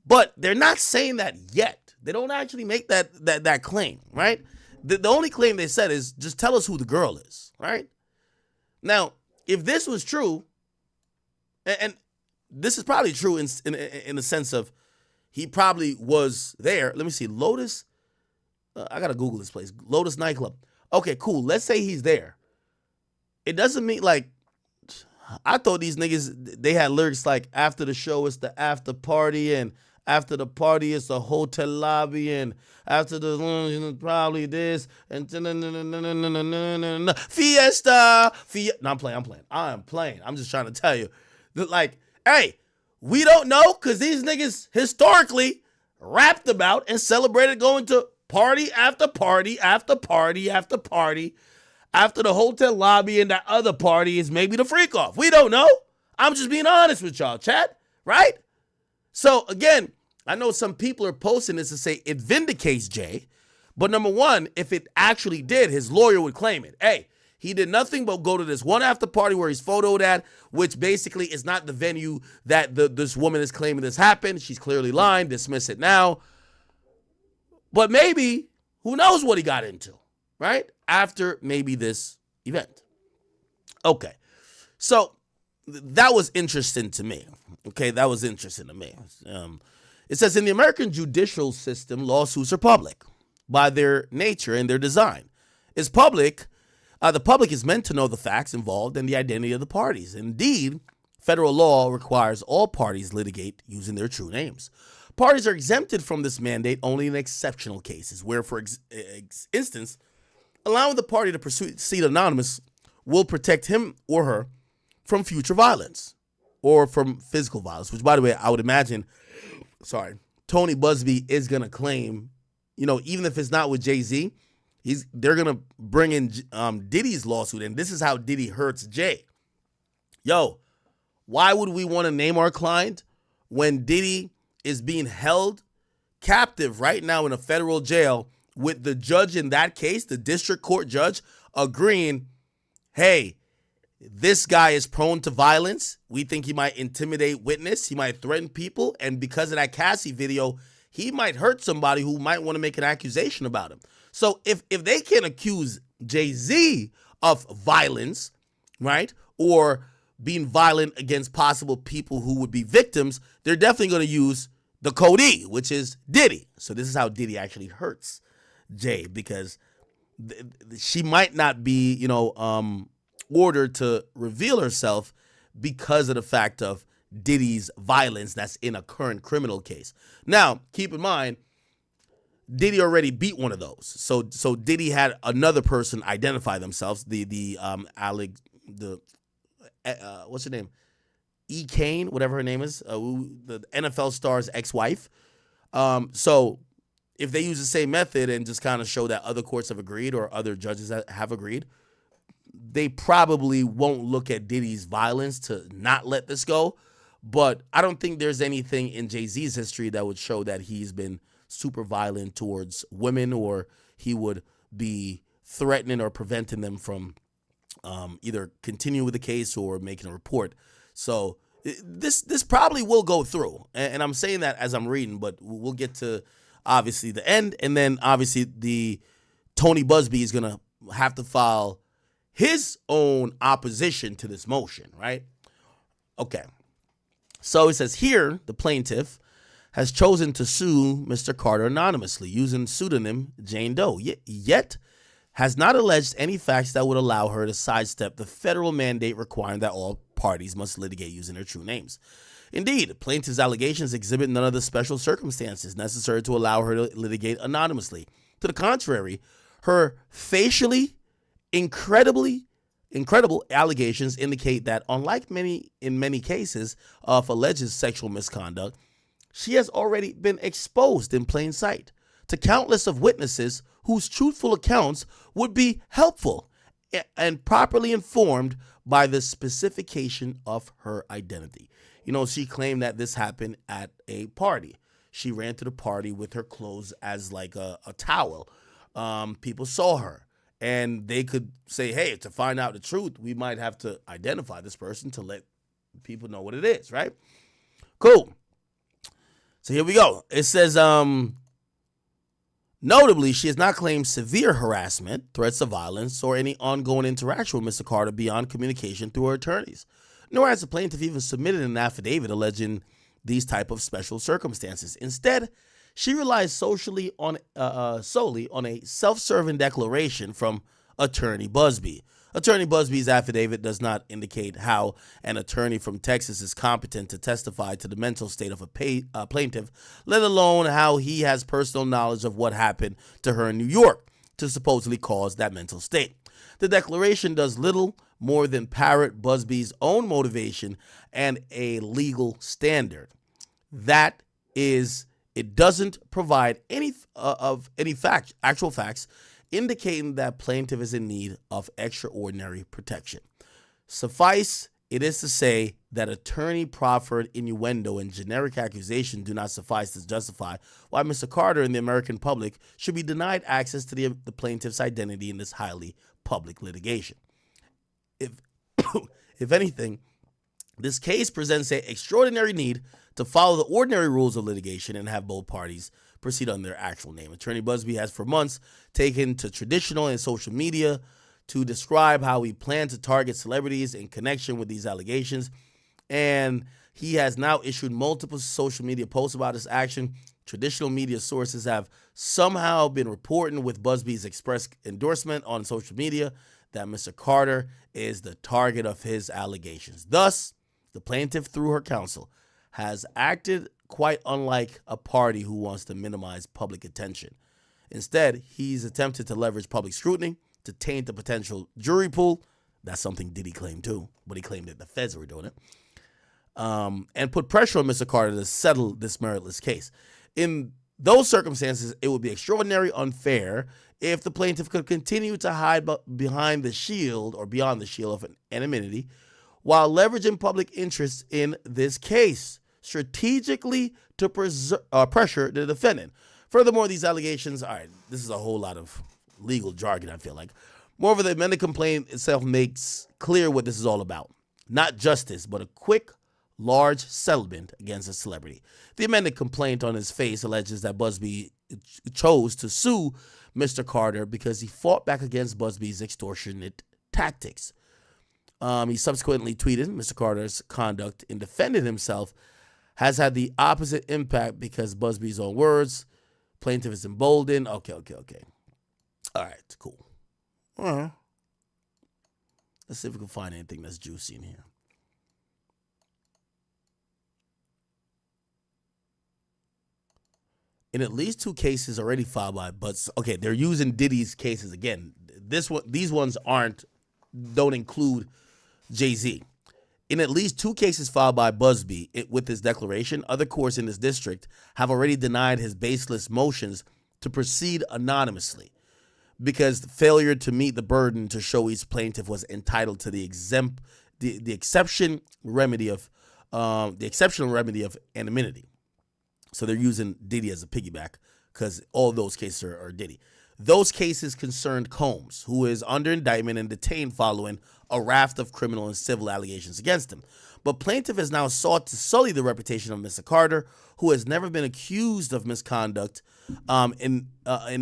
But they're not saying that yet. They don't actually make that claim, right? The only claim they said is just tell us who the girl is, right? Now, if this was true, and this is probably true in the sense of he probably was there. Let me see. Lotus, I got to Google this place. Lotus nightclub. Okay, cool. Let's say he's there. It doesn't mean like, I thought these niggas, they had lyrics like after the show it's the after party and after the party it's the hotel lobby and after the probably this and fiesta. No, I'm playing. I'm just trying to tell you. Like, hey, we don't know because these niggas historically rapped about and celebrated going to party after party after party after party after the hotel lobby and that other party is maybe the freak off. We don't know. I'm just being honest with y'all, chat, right? So, again, I know some people are posting this to say it vindicates Jay, but number one, if it actually did, his lawyer would claim it. Hey, he did nothing but go to this one after party where he's photoed at, which basically is not the venue that this woman is claiming this happened. She's clearly lying. Dismiss it now. But maybe Who knows what he got into, right? After maybe this event. Okay. So that was interesting to me. Okay, that was interesting to me. It says in the American judicial system, lawsuits are public by their nature and their design. The public is meant to know the facts involved and the identity of the parties. Indeed, federal law requires all parties litigate using their true names. Parties are exempted from this mandate only in exceptional cases, where, for instance, allowing the party to proceed anonymous will protect him or her from future violence or from physical violence, which, by the way, I would imagine, Tony Busby is going to claim, even if it's not with Jay-Z, they're going to bring in Diddy's lawsuit, and this is how Diddy hurts Jay. Yo, why would we want to name our client when Diddy is being held captive right now in a federal jail with the judge in that case, the district court judge, agreeing, hey, this guy is prone to violence. We think he might intimidate witness. He might threaten people. And because of that Cassie video, he might hurt somebody who might want to make an accusation about him. So if they can accuse Jay-Z of violence, right, or being violent against possible people who would be victims, they're definitely going to use the Code E, which is Diddy. So this is how Diddy actually hurts Jay, because she might not be, ordered to reveal herself because of the fact of Diddy's violence that's in a current criminal case. Now, keep in mind, Diddy already beat one of those. So Diddy had another person identify themselves. What's her name? E. Kane, whatever her name is, the NFL star's ex-wife. So if they use the same method and just kind of show that other courts have agreed or other judges have agreed, they probably won't look at Diddy's violence to not let this go. But I don't think there's anything in Jay-Z's history that would show that he's been super violent towards women, or he would be threatening or preventing them from either continuing with the case or making a report. So this probably will go through. And I'm saying that as I'm reading, but we'll get to obviously the end. And then obviously the Tony Busby is going to have to file his own opposition to this motion, right? Okay. So it says here, the plaintiff has chosen to sue Mr. Carter anonymously using pseudonym Jane Doe, yet has not alleged any facts that would allow her to sidestep the federal mandate requiring that all parties must litigate using their true names. Indeed, plaintiff's allegations exhibit none of the special circumstances necessary to allow her to litigate anonymously. To the contrary, her facially incredible allegations indicate that, unlike in many cases of alleged sexual misconduct, she has already been exposed in plain sight to countless of witnesses whose truthful accounts would be helpful and properly informed by the specification of her identity. She claimed that this happened at a party. She ran to the party with her clothes as like a towel. People saw her. And they could say, hey, to find out the truth, we might have to identify this person to let people know what it is, right? Cool. So here we go. It says, notably, she has not claimed severe harassment, threats of violence, or any ongoing interaction with Mr. Carter beyond communication through her attorneys. Nor has the plaintiff even submitted an affidavit alleging these type of special circumstances. Instead, she relies solely on a self-serving declaration from Attorney Busby. Attorney Busby's affidavit does not indicate how an attorney from Texas is competent to testify to the mental state of a plaintiff, let alone how he has personal knowledge of what happened to her in New York to supposedly cause that mental state. The declaration does little more than parrot Busby's own motivation and a legal standard. That is, it doesn't provide any actual facts indicating that plaintiff is in need of extraordinary protection. Suffice it is to say that attorney proffered innuendo and generic accusation do not suffice to justify why Mr. Carter and the American public should be denied access to the plaintiff's identity in this highly public litigation. If anything, this case presents an extraordinary need to follow the ordinary rules of litigation and have both parties proceed under their actual name. Attorney Busby has for months taken to traditional and social media to describe how he planned to target celebrities in connection with these allegations. And he has now issued multiple social media posts about this action. Traditional media sources have somehow been reporting with Busby's express endorsement on social media that Mr. Carter is the target of his allegations. Thus, the plaintiff, through her counsel, has acted quite unlike a party who wants to minimize public attention. Instead, he's attempted to leverage public scrutiny to taint the potential jury pool. That's something Diddy claimed too, but he claimed that the feds were doing it. And put pressure on Mr. Carter to settle this meritless case. In those circumstances, it would be extraordinarily unfair if the plaintiff could continue to hide behind the shield or beyond the shield of anonymity while leveraging public interest in this case strategically to pressure the defendant. Furthermore, these allegations, all right, this is a whole lot of legal jargon, I feel like. Moreover, the amended complaint itself makes clear what this is all about. Not justice, but a quick, large settlement against a celebrity. The amended complaint on his face alleges that Busby chose to sue Mr. Carter because he fought back against Busby's extortionate tactics. He subsequently tweeted, Mr. Carter's conduct in defending himself has had the opposite impact because Busby's own words. Plaintiff is emboldened. Okay. All right, cool. Let's see if we can find anything that's juicy in here. In at least 2 cases already filed by okay, they're using Diddy's cases again. These ones don't include Jay-Z. In at least 2 cases filed by Busby with his declaration, other courts in this district have already denied his baseless motions to proceed anonymously because the failure to meet the burden to show each plaintiff was entitled to the exceptional remedy of anonymity. So they're using Diddy as a piggyback because all those cases are Diddy. Those cases concerned Combs, who is under indictment and detained following a raft of criminal and civil allegations against him. But plaintiff has now sought to sully the reputation of Mr. Carter, who has never been accused of misconduct in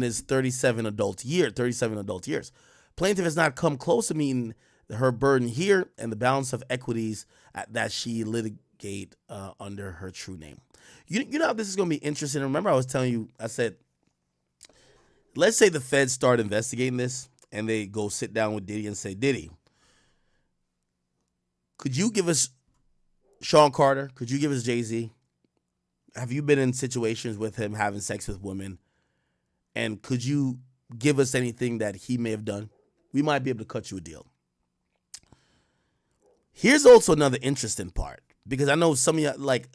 his 37 adult years. Plaintiff has not come close to meeting her burden here and the balance of equities that she litigate under her true name. You know how this is going to be interesting? Remember I was telling you, I said, let's say the feds start investigating this and they go sit down with Diddy and say, Diddy, could you give us Sean Carter? Could you give us Jay-Z? Have you been in situations with him having sex with women? And could you give us anything that he may have done? We might be able to cut you a deal. Here's also another interesting part, because I know some of you, like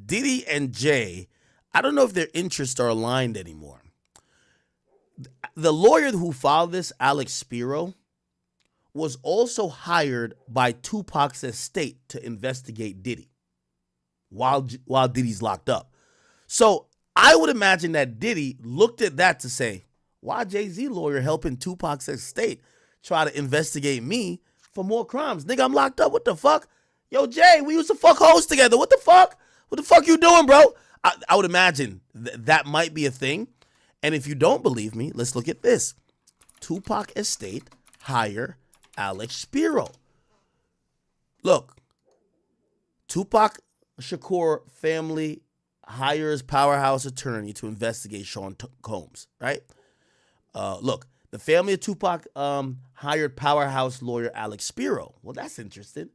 Diddy and Jay, I don't know if their interests are aligned anymore. The lawyer who filed this, Alex Spiro, was also hired by Tupac's estate to investigate Diddy while Diddy's locked up. So I would imagine that Diddy looked at that to say, why Jay-Z lawyer helping Tupac's estate try to investigate me for more crimes? Nigga, I'm locked up. What the fuck? Yo, Jay, we used to fuck hoes together. What the fuck? What the fuck you doing, bro? I would imagine that might be a thing. And if you don't believe me, let's look at this. Tupac estate hire Alex Spiro. Look, Tupac Shakur family hires powerhouse attorney to investigate Sean Combs, right? Look, the family of Tupac hired powerhouse lawyer Alex Spiro. Well, that's interesting.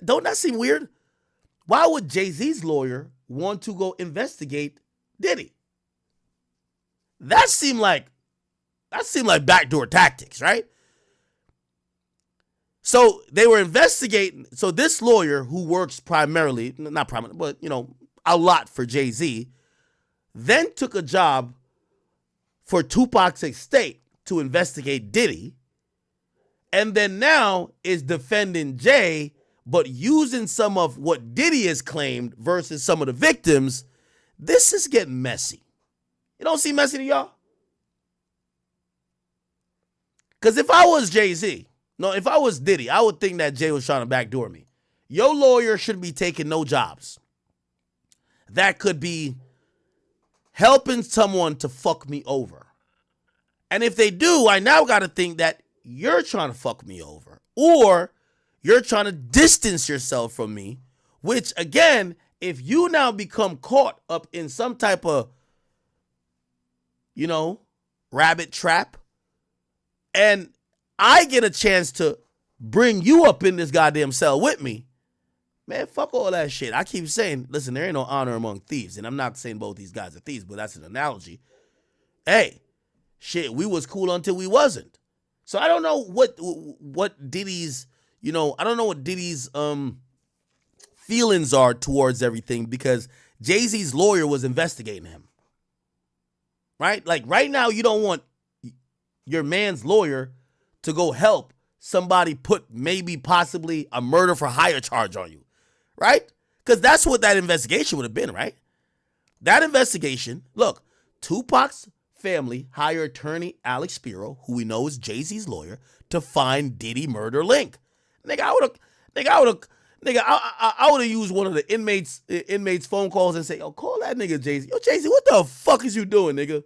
Don't that seem weird? Why would Jay-Z's lawyer want to go investigate Diddy? That seemed like backdoor tactics, right? So they were investigating. So this lawyer who works primarily, not primarily, but a lot for Jay-Z, then took a job for Tupac's estate to investigate Diddy, and then now is defending Jay, but using some of what Diddy has claimed versus some of the victims. This is getting messy. You don't see messy to y'all? Because if I was if I was Diddy, I would think that Jay was trying to backdoor me. Your lawyer shouldn't be taking no jobs. That could be helping someone to fuck me over. And if they do, I now got to think that you're trying to fuck me over, or you're trying to distance yourself from me, which again, if you now become caught up in some type of, rabbit trap, and I get a chance to bring you up in this goddamn cell with me, man, fuck all that shit. I keep saying, listen, there ain't no honor among thieves. And I'm not saying both these guys are thieves, but that's an analogy. Hey, shit, we was cool until we wasn't. So I don't know what Diddy's, I don't know what Diddy's feelings are towards everything, because Jay-Z's lawyer was investigating him. Right? Like right now, you don't want your man's lawyer to go help somebody put maybe possibly a murder for hire charge on you. Right? Because that's what that investigation would have been, right? That investigation, look, Tupac's family hired attorney Alex Spiro, who we know is Jay-Z's lawyer, to find Diddy murder link. I would have used one of the inmates' phone calls and say, yo, call that nigga Jay-Z. Yo, Jay-Z, what the fuck is you doing, nigga?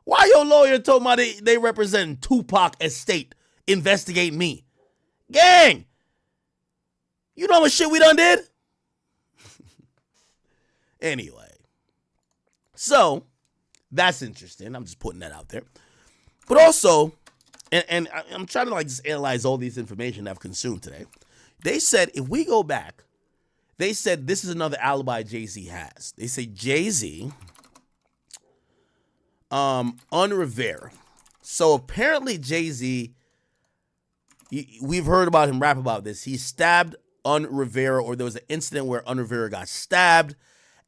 Why your lawyer told me they represent Tupac estate investigating me? Gang! You know how much shit we done did? Anyway. So, that's interesting. I'm just putting that out there. But also, and I'm trying to just analyze all these information I've consumed today. They said, if we go back, they said this is another alibi Jay-Z has. They say Jay-Z on Rivera. So apparently Jay-Z, we've heard about him rap about this. He stabbed Un Rivera, or there was an incident where Un Rivera got stabbed,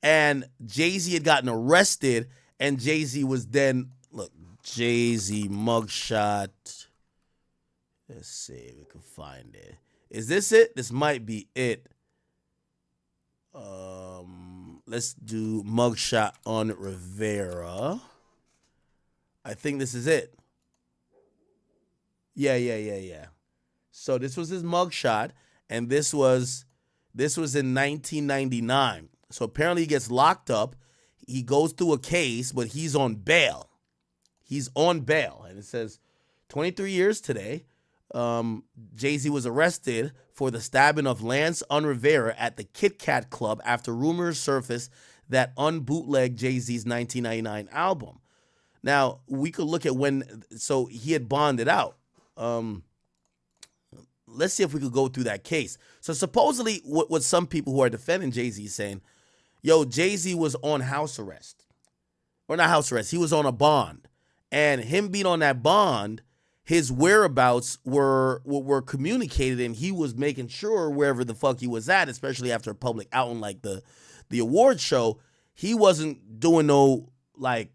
and Jay-Z had gotten arrested, and Jay-Z was then, look, Jay-Z mugshot. Let's see if we can find it. Is this it? This might be it. Let's do mugshot on Rivera. I think this is it. Yeah. So this was his mugshot, and this was in 1999. So apparently he gets locked up. He goes through a case, but he's on bail. He's on bail, and it says 23 years today. Jay-Z was arrested for the stabbing of Lance Un Rivera at the Kit Kat Club after rumors surfaced that Un bootlegged Jay-Z's 1999 album. Now, we could look at so he had bonded out. Let's see if we could go through that case. So supposedly what some people who are defending Jay-Z saying, yo, Jay-Z was on house arrest. Or not house arrest, he was on a bond. And him being on that bond, his whereabouts were communicated, and he was making sure wherever the fuck he was at, especially after a public outing like the award show, he wasn't doing no like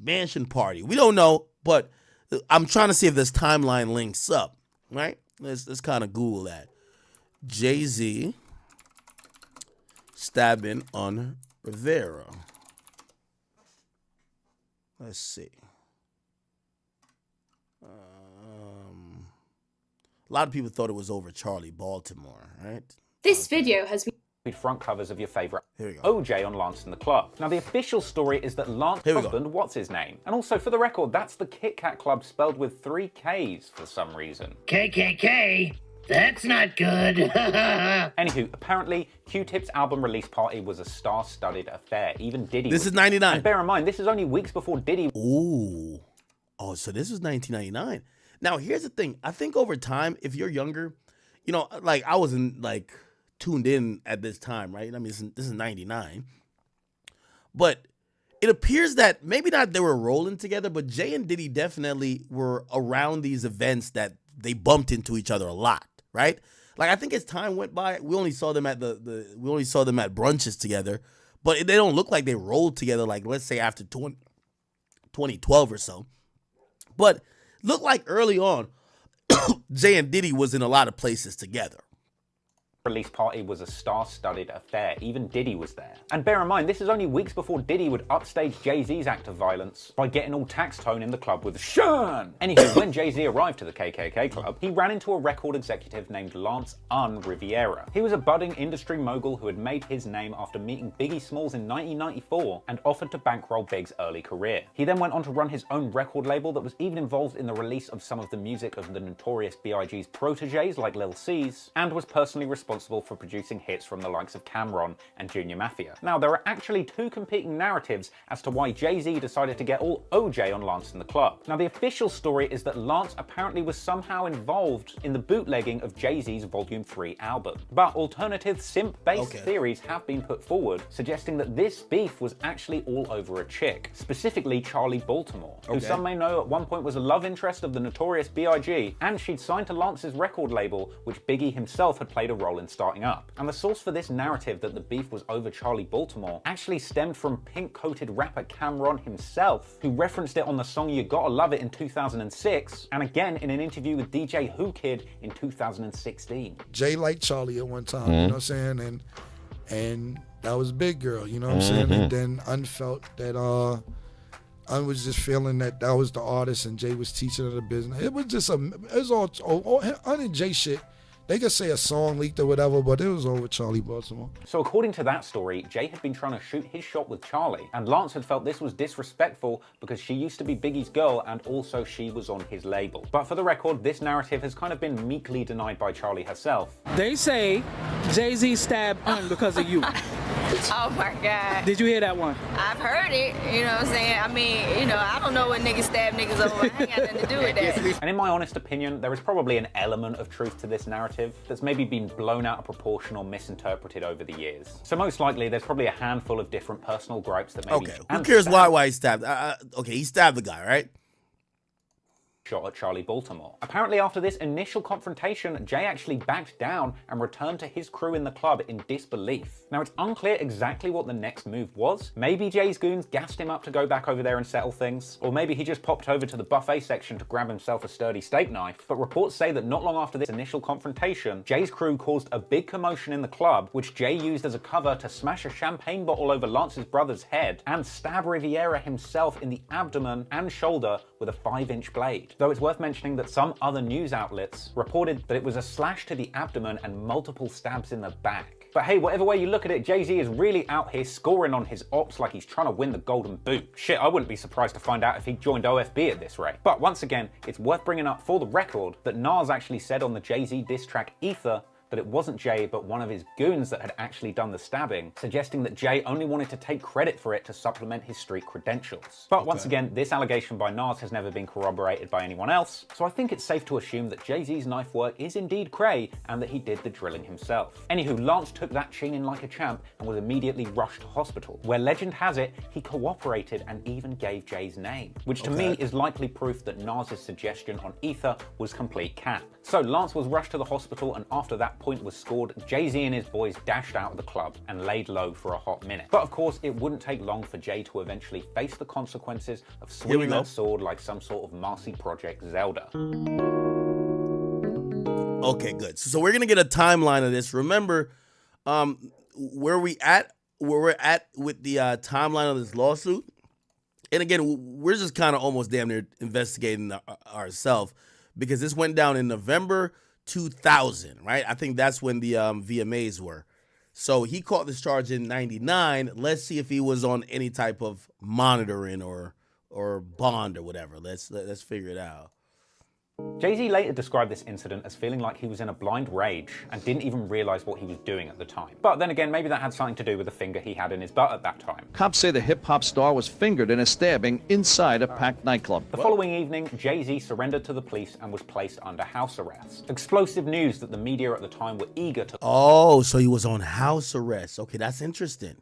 mansion party. We don't know, but I'm trying to see if this timeline links up, right? Let's kind of Google that. Jay-Z stabbing on Rivera. Let's see. A lot of people thought it was over Charlie Baltimore, right? This video has been front covers of your favourite Here we go. OJ on Lance and the Club. Now, the official story is that Lance's husband, what's his name? And also, for the record, that's the Kit Kat Club spelled with 3 Ks for some reason. KKK? That's not good. Anywho, apparently, Q-Tip's album release party was a star-studded affair. Even Diddy This is 99. And bear in mind, this is only weeks before Diddy... Ooh. Oh, so this was 1999. Now, here's the thing. I think over time, if you're younger, like I wasn't like tuned in at this time, right? I mean, this is 99. But it appears that maybe not they were rolling together, but Jay and Diddy definitely were around these events that they bumped into each other a lot, right? Like I think as time went by, we only saw them at brunches together, but they don't look like they rolled together like let's say after 2012 or so. But looked like early on, Jay and Diddy was in a lot of places together. release party was a star-studded affair. Even Diddy was there. And bear in mind, this is only weeks before Diddy would upstage Jay-Z's act of violence by getting all tax tone in the club with Sean. Anywho, when Jay-Z arrived to the KKK club, he ran into a record executive named Lance Riviera. He was a budding industry mogul who had made his name after meeting Biggie Smalls in 1994 and offered to bankroll Big's early career. He then went on to run his own record label that was even involved in the release of some of the music of the notorious B.I.G.'s proteges like Lil C's, and was personally responsible for producing hits from the likes of Cam'ron and Junior Mafia. Now, there are actually two competing narratives as to why Jay-Z decided to get all OJ on Lance in the club. Now, the official story is that Lance apparently was somehow involved in the bootlegging of Jay-Z's Volume 3 album. But alternative simp-based theories have been put forward, suggesting that this beef was actually all over a chick, specifically Charlie Baltimore, who some may know at one point was a love interest of the notorious B.I.G., and she'd signed to Lance's record label, which Biggie himself had played a role in starting up. And the source for this narrative that the beef was over Charlie Baltimore actually stemmed from pink-coated rapper Cam'ron himself, who referenced it on the song You Gotta Love It in 2006, and again in an interview with DJ Who Kid in 2016. Jay liked Charlie at one time, you know what I'm saying? And that was Big Girl, you know what I'm saying? And then Un felt that Un was just feeling that was the artist and Jay was teaching her the business. It was just it was all Un and Jay shit. They could say a song leaked or whatever, but it was over Charlie Baltimore. So according to that story, Jay had been trying to shoot his shot with Charlie, and Lance had felt this was disrespectful because she used to be Biggie's girl and also she was on his label. But for the record, this narrative has kind of been meekly denied by Charlie herself. They say Jay-Z stabbed Un because of you. Oh my God. Did you hear that one? I've heard it, you know what I'm saying? I mean, you know, I don't know what niggas stab niggas over. I ain't got nothing to do with that. And in my honest opinion, there is probably an element of truth to this narrative that's maybe been blown out of proportion or misinterpreted over the years. So most likely, there's probably a handful of different personal gripes that maybe... Okay, who cares why he stabbed? Okay, he stabbed the guy, right? Shot at Charlie Baltimore. Apparently after this initial confrontation, Jay actually backed down and returned to his crew in the club in disbelief. Now it's unclear exactly what the next move was. Maybe Jay's goons gassed him up to go back over there and settle things, or maybe he just popped over to the buffet section to grab himself a sturdy steak knife. But reports say that not long after this initial confrontation, Jay's crew caused a big commotion in the club, which Jay used as a cover to smash a champagne bottle over Lance's brother's head and stab Riviera himself in the abdomen and shoulder with a 5-inch blade. Though it's worth mentioning that some other news outlets reported that it was a slash to the abdomen and multiple stabs in the back. But hey, whatever way you look at it, Jay-Z is really out here scoring on his ops like he's trying to win the golden boot. Shit, I wouldn't be surprised to find out if he joined OFB at this rate. But once again, it's worth bringing up for the record that Nas actually said on the Jay-Z diss track Ether that it wasn't Jay, but one of his goons that had actually done the stabbing, suggesting that Jay only wanted to take credit for it to supplement his street credentials. But once again, this allegation by Nas has never been corroborated by anyone else, so I think it's safe to assume that Jay-Z's knife work is indeed cray and that he did the drilling himself. Anywho, Lance took that ching in like a champ and was immediately rushed to hospital, where legend has it, he cooperated and even gave Jay's name, which to me is likely proof that Nas's suggestion on Ether was complete cap. So Lance was rushed to the hospital, and after that point was scored, Jay-Z and his boys dashed out of the club and laid low for a hot minute. But of course, it wouldn't take long for Jay to eventually face the consequences of swinging that sword like some sort of Marcy Project Zelda. Okay, good. So we're gonna get a timeline of this. Remember, where we're at with the timeline of this lawsuit. And again, we're just kind of almost damn near investigating ourselves, because this went down in November 2000, right? I think that's when the VMAs were. So he caught this charge in 99. Let's see if he was on any type of monitoring or bond or whatever. Let's figure it out. Jay-Z later described this incident as feeling like he was in a blind rage and didn't even realize what he was doing at the time. But then again, maybe that had something to do with the finger he had in his butt at that time. Cops say the hip-hop star was fingered in a stabbing inside a packed nightclub. The following evening, Jay-Z surrendered to the police and was placed under house arrest. Explosive news that the media at the time were eager to... Oh, so he was on house arrest. Okay, that's interesting.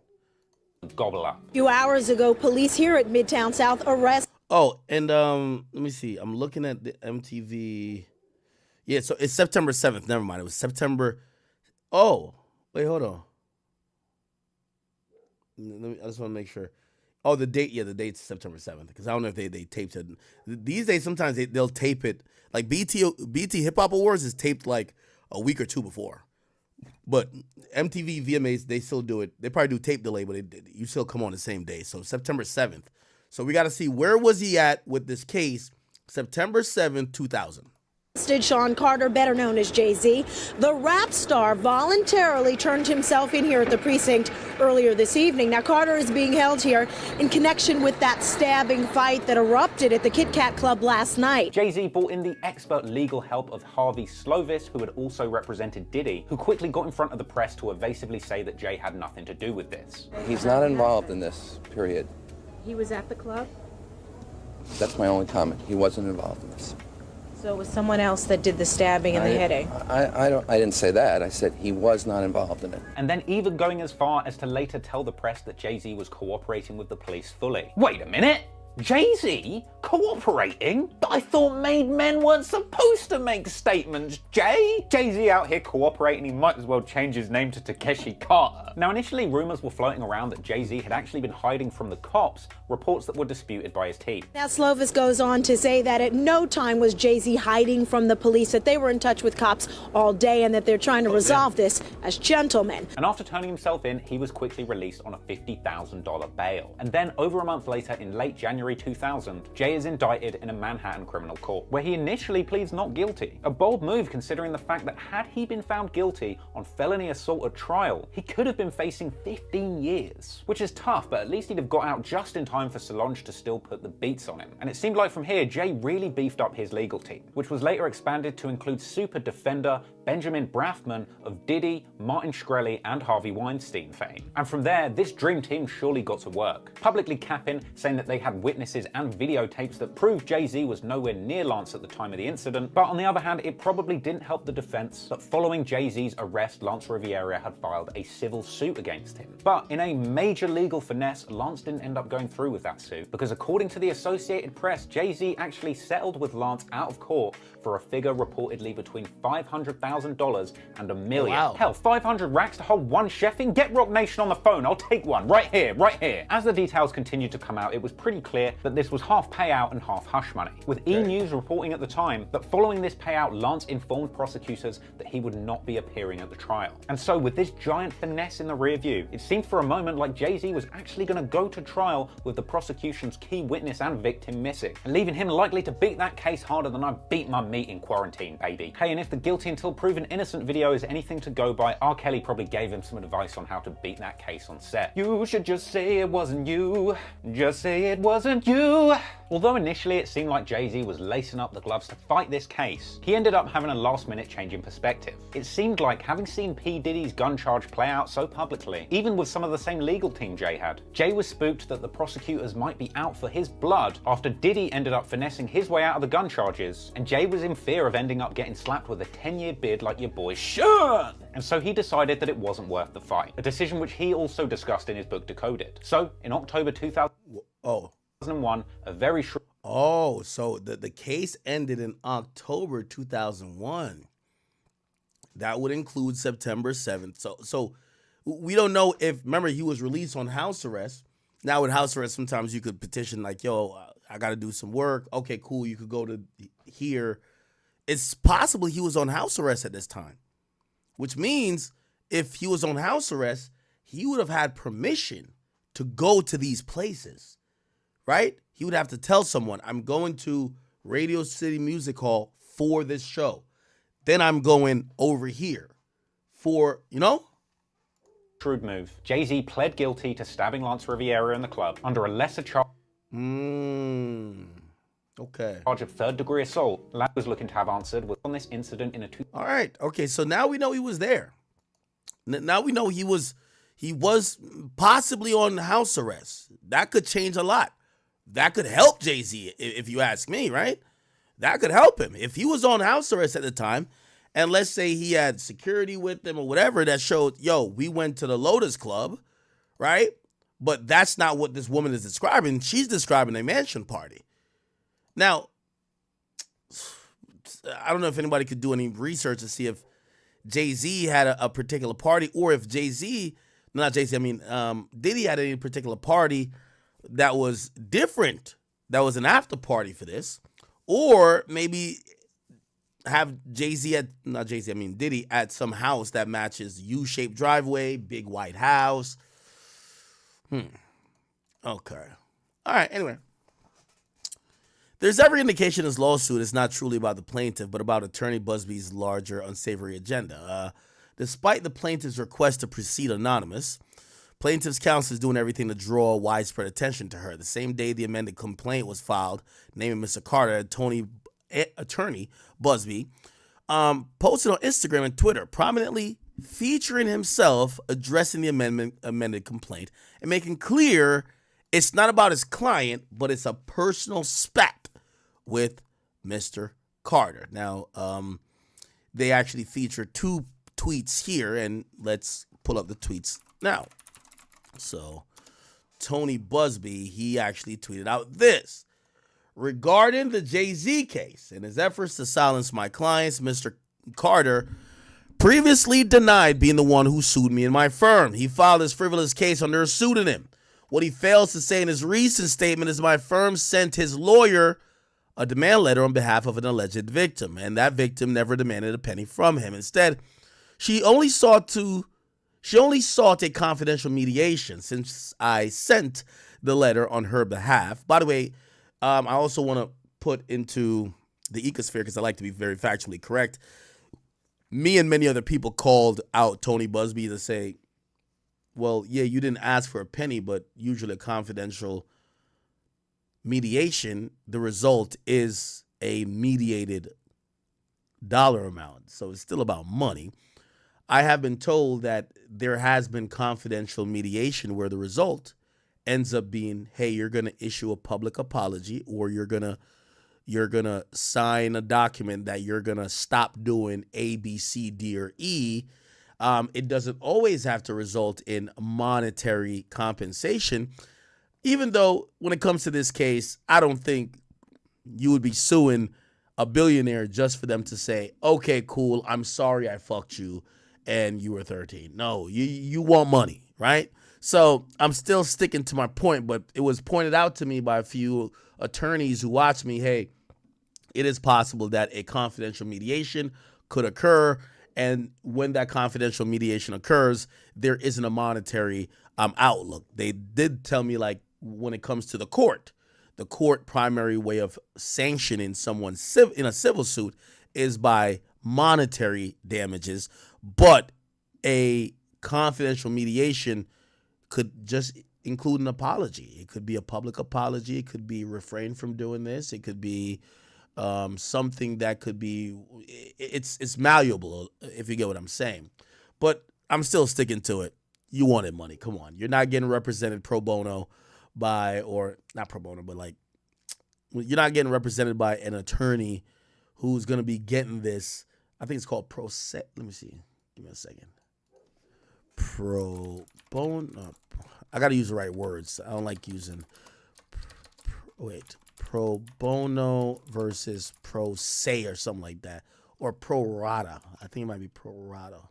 Gobble up. A few hours ago, police here at Midtown South arrested... Oh, and let me see. I'm looking at the MTV. Yeah, so it's September 7th. Never mind. It was September. Oh, wait, hold on. I just want to make sure. Oh, the date. Yeah, the date's September 7th. Because I don't know if they taped it. These days, sometimes they'll tape it. Like BT Hip Hop Awards is taped like a week or two before. But MTV, VMAs, they still do it. They probably do tape delay, but you still come on the same day. So September 7th. So we got to see where was he at with this case September 7th, 2000. Sean Carter, better known as Jay-Z, the rap star voluntarily turned himself in here at the precinct earlier this evening. Now, Carter is being held here in connection with that stabbing fight that erupted at the Kit Kat Club last night. Jay-Z brought in the expert legal help of Harvey Slovis, who had also represented Diddy, who quickly got in front of the press to evasively say that Jay had nothing to do with this. He's not involved in this, period. He was at the club? That's my only comment. He wasn't involved in this. So it was someone else that did the stabbing and the hitting? I didn't say that. I said he was not involved in it. And then even going as far as to later tell the press that Jay-Z was cooperating with the police fully. Wait a minute! Jay-Z cooperating? I thought made men weren't supposed to make statements, Jay? Jay-Z out here cooperating, he might as well change his name to Takeshi Carter. Now initially rumors were floating around that Jay-Z had actually been hiding from the cops, reports that were disputed by his team. Now Slovis goes on to say that at no time was Jay-Z hiding from the police, that they were in touch with cops all day and that they're trying to resolve this as gentlemen. And after turning himself in, he was quickly released on a $50,000 bail. And then over a month later, in late January 2000, Jay is indicted in a Manhattan criminal court, where he initially pleads not guilty. A bold move considering the fact that had he been found guilty on felony assault at trial, he could have been facing 15 years. Which is tough, but at least he'd have got out just in time for Solange to still put the beats on him. And it seemed like from here, Jay really beefed up his legal team, which was later expanded to include super defender Benjamin Brafman of Diddy, Martin Shkreli, and Harvey Weinstein fame. And from there, this dream team surely got to work, publicly capping, saying that they had witnesses and videotapes that proved Jay-Z was nowhere near Lance at the time of the incident. But on the other hand, it probably didn't help the defense that following Jay-Z's arrest, Lance Riviera had filed a civil suit against him. But in a major legal finesse, Lance didn't end up going through with that suit, because according to the Associated Press, Jay-Z actually settled with Lance out of court for a figure reportedly between $500,000 and $1 million. Wow. Hell, 500 racks to hold one chefing? Get Rock Nation on the phone, I'll take one, right here, right here. As the details continued to come out, it was pretty clear that this was half payout and half hush money, with E! News reporting at the time that following this payout, Lance informed prosecutors that he would not be appearing at the trial. And so with this giant finesse in the rear view, it seemed for a moment like Jay-Z was actually going to go to trial with the prosecution's key witness and victim missing, and leaving him likely to beat that case harder than I beat my meat in quarantine, baby. Hey, and if the guilty until proven innocent video is anything to go by, R. Kelly probably gave him some advice on how to beat that case on set. You should just say it wasn't you. Just say it wasn't you. Although initially it seemed like Jay-Z was lacing up the gloves to fight this case, he ended up having a last-minute change in perspective. It seemed like, having seen P. Diddy's gun charge play out so publicly, even with some of the same legal team Jay had, Jay was spooked that the prosecutors might be out for his blood after Diddy ended up finessing his way out of the gun charges, and Jay was in fear of ending up getting slapped with a 10-year bid like your boy Sean. And so he decided that it wasn't worth the fight, a decision which he also discussed in his book Decoded. So, in October 2001, a very short... Oh, so the case ended in October 2001. That would include September 7th. So we don't know if, remember, he was released on house arrest. Now with house arrest, sometimes you could petition like, yo, I got to do some work. Okay, cool. You could go to here. It's possible he was on house arrest at this time, which means if he was on house arrest, he would have had permission to go to these places, right? He would have to tell someone, I'm going to Radio City Music Hall for this show. Then I'm going over here for, you know? Shrewd move. Jay-Z pled guilty to stabbing Lance Riviera in the club under a lesser charge. Okay. Charge of third-degree assault. Lance was looking to have answered on this incident in a All right. Okay. So now we know he was there. Now we know he was possibly on house arrest. That could change a lot. That could help Jay-Z, if you ask me, right? That could help him. If he was on house arrest at the time, and let's say he had security with him or whatever that showed, yo, we went to the Lotus Club, right? But that's not what this woman is describing. She's describing a mansion party. Now, I don't know if anybody could do any research to see if Jay-Z had a particular party, or if Diddy had any particular party that was different, that was an after party for this, or maybe have Diddy at some house that matches U-shaped driveway, big white house. Okay. All right, anyway. There's every indication this lawsuit is not truly about the plaintiff, but about attorney Busby's larger unsavory agenda. Despite the plaintiff's request to proceed anonymous, plaintiff's counsel is doing everything to draw widespread attention to her. The same day the amended complaint was filed, naming Mr. Carter, attorney Busby, posted on Instagram and Twitter, prominently featuring himself addressing the amended complaint and making clear it's not about his client, but it's a personal spat with Mr. Carter. Now, they actually feature 2 tweets here, and let's pull up the tweets now. So, Tony Busby, he actually tweeted out this. Regarding the Jay-Z case, in his efforts to silence my clients, Mr. Carter previously denied being the one who sued me and my firm. He filed his frivolous case under a pseudonym. What he fails to say in his recent statement is my firm sent his lawyer a demand letter on behalf of an alleged victim, and that victim never demanded a penny from him. Instead, she only sought a confidential mediation since I sent the letter on her behalf. By the way, I also want to put into the ecosphere, because I like to be very factually correct, me and many other people called out Tony Busby to say, well, yeah, you didn't ask for a penny, but usually a confidential mediation, the result is a mediated dollar amount. So it's still about money. I have been told that there has been confidential mediation where the result ends up being, hey, you're going to issue a public apology, or you're going to sign a document that you're going to stop doing A, B, C, D, or E. It doesn't always have to result in monetary compensation, even though when it comes to this case, I don't think you would be suing a billionaire just for them to say, okay, cool, I'm sorry I fucked you and you were 13. No, you want money, right? So I'm still sticking to my point, but it was pointed out to me by a few attorneys who watched me, hey, it is possible that a confidential mediation could occur. And when that confidential mediation occurs, there isn't a monetary outlook. They did tell me, like, when it comes to the court primary way of sanctioning someone in a civil suit is by monetary damages. But a confidential mediation could just include an apology. It could be a public apology. It could be refrain from doing this. It could be something that could be, it's malleable, if you get what I'm saying. But I'm still sticking to it. You wanted money. Come on. You're not getting represented pro bono by, or not pro bono, but like, you're not getting represented by an attorney who's going to be getting this. I think it's called pro se. Let me see. Give me a second. Pro bono. I got to use the right words. I don't like using, pro bono versus pro se or something like that. Or pro rata. I think it might be pro rata.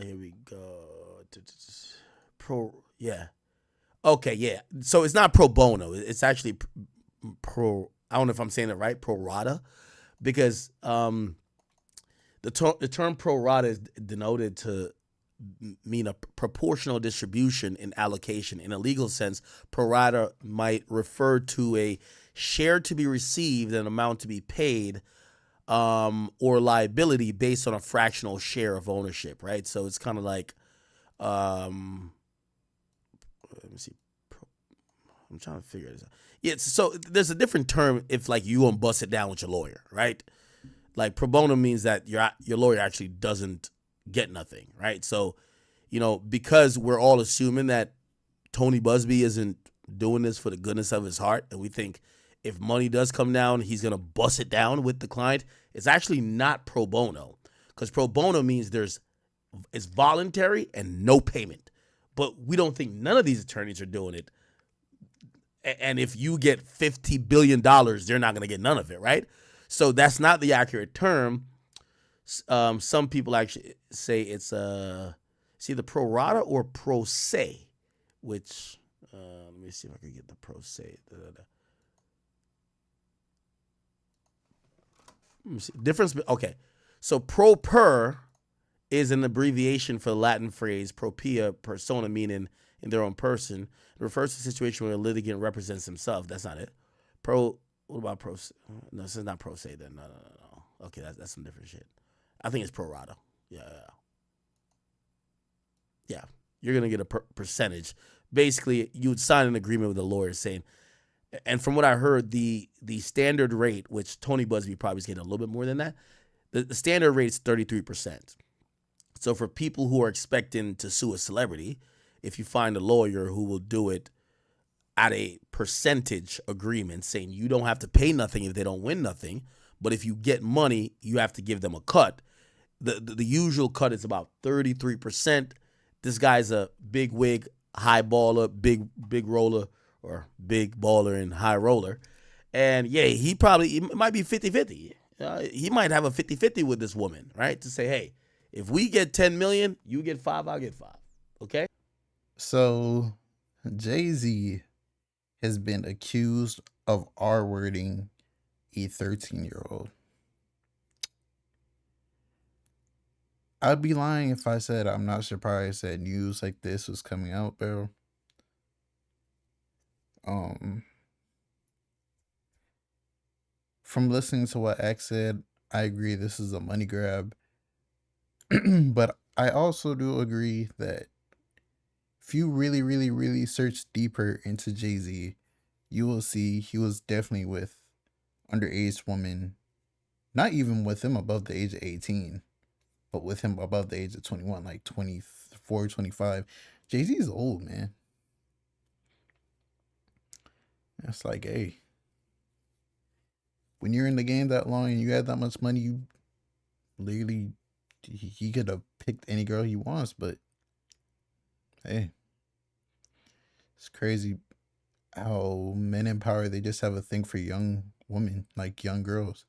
Here we go. Okay, yeah. So it's not pro bono. It's actually pro, I don't know if I'm saying it right, pro rata. Because the term pro rata is denoted to mean a proportional distribution in allocation. In a legal sense, pro rata might refer to a share to be received, an amount to be paid, or liability based on a fractional share of ownership, right? So it's kind of like, let me see. I'm trying to figure this out. Yeah, so there's a different term if, like, you won't bust it down with your lawyer, right? Like, pro bono means that your lawyer actually doesn't get nothing, right? So, because we're all assuming that Tony Busby isn't doing this for the goodness of his heart, and we think if money does come down, he's going to bust it down with the client, it's actually not pro bono, because pro bono means it's voluntary and no payment. But we don't think none of these attorneys are doing it. And if you get $50 billion, they're not going to get none of it, right? So that's not the accurate term. Some people actually say it's either pro rata or pro se, which, let me see if I can get the pro se. Difference. Okay, so pro per is an abbreviation for the Latin phrase propria persona, meaning in their own person. It refers to a situation where a litigant represents himself. That's not it. Pro. What about pro? No, this is not pro se then. No. Okay, that's some different shit. I think it's pro rata. Yeah. You're gonna get a percentage. Basically, you would sign an agreement with a lawyer saying, and from what I heard, the standard rate, which Tony Busby probably is getting a little bit more than that, the standard rate is 33%. So for people who are expecting to sue a celebrity, if you find a lawyer who will do it at a percentage agreement, saying you don't have to pay nothing if they don't win nothing, but if you get money, you have to give them a cut. The usual cut is about 33%. This guy's a big wig, high baller, big roller, or big baller and high roller. And yeah, it might be 50-50. He might have a 50-50 with this woman, right? To say, hey, if we get 10 million, you get 5, I'll get 5. Okay? So Jay-Z has been accused of R-wording a 13-year-old. I'd be lying if I said I'm not surprised that news like this was coming out, bro. From listening to what X said, I agree this is a money grab. But I also do agree that if you really, really, really search deeper into Jay-Z, you will see he was definitely with underage women, not even with him above the age of 18, but with him above the age of 21, like 24, 25. Jay-Z is old, man. It's like, hey, when you're in the game that long and you have that much money, you literally, he could have picked any girl he wants, but hey, it's crazy how men in power, they just have a thing for young women, like young girls.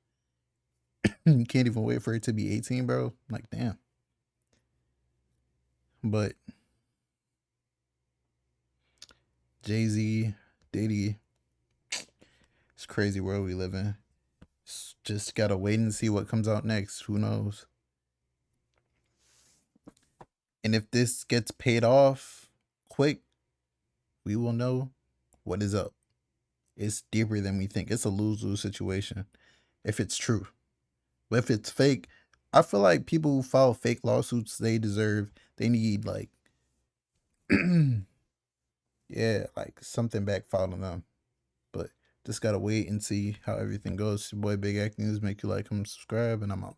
You can't even wait for it to be 18, bro. Like, damn. But Jay-Z, Diddy, it's a crazy world we live in. Just gotta wait and see what comes out next. Who knows? And if this gets paid off quick, we will know what is up. It's deeper than we think. It's a lose-lose situation if it's true. But if it's fake, I feel like people who file fake lawsuits, they need like, yeah, like something backfiled on them. But just gotta wait and see how everything goes. Your boy Big Act News. Make you like, comment, subscribe, and I'm out.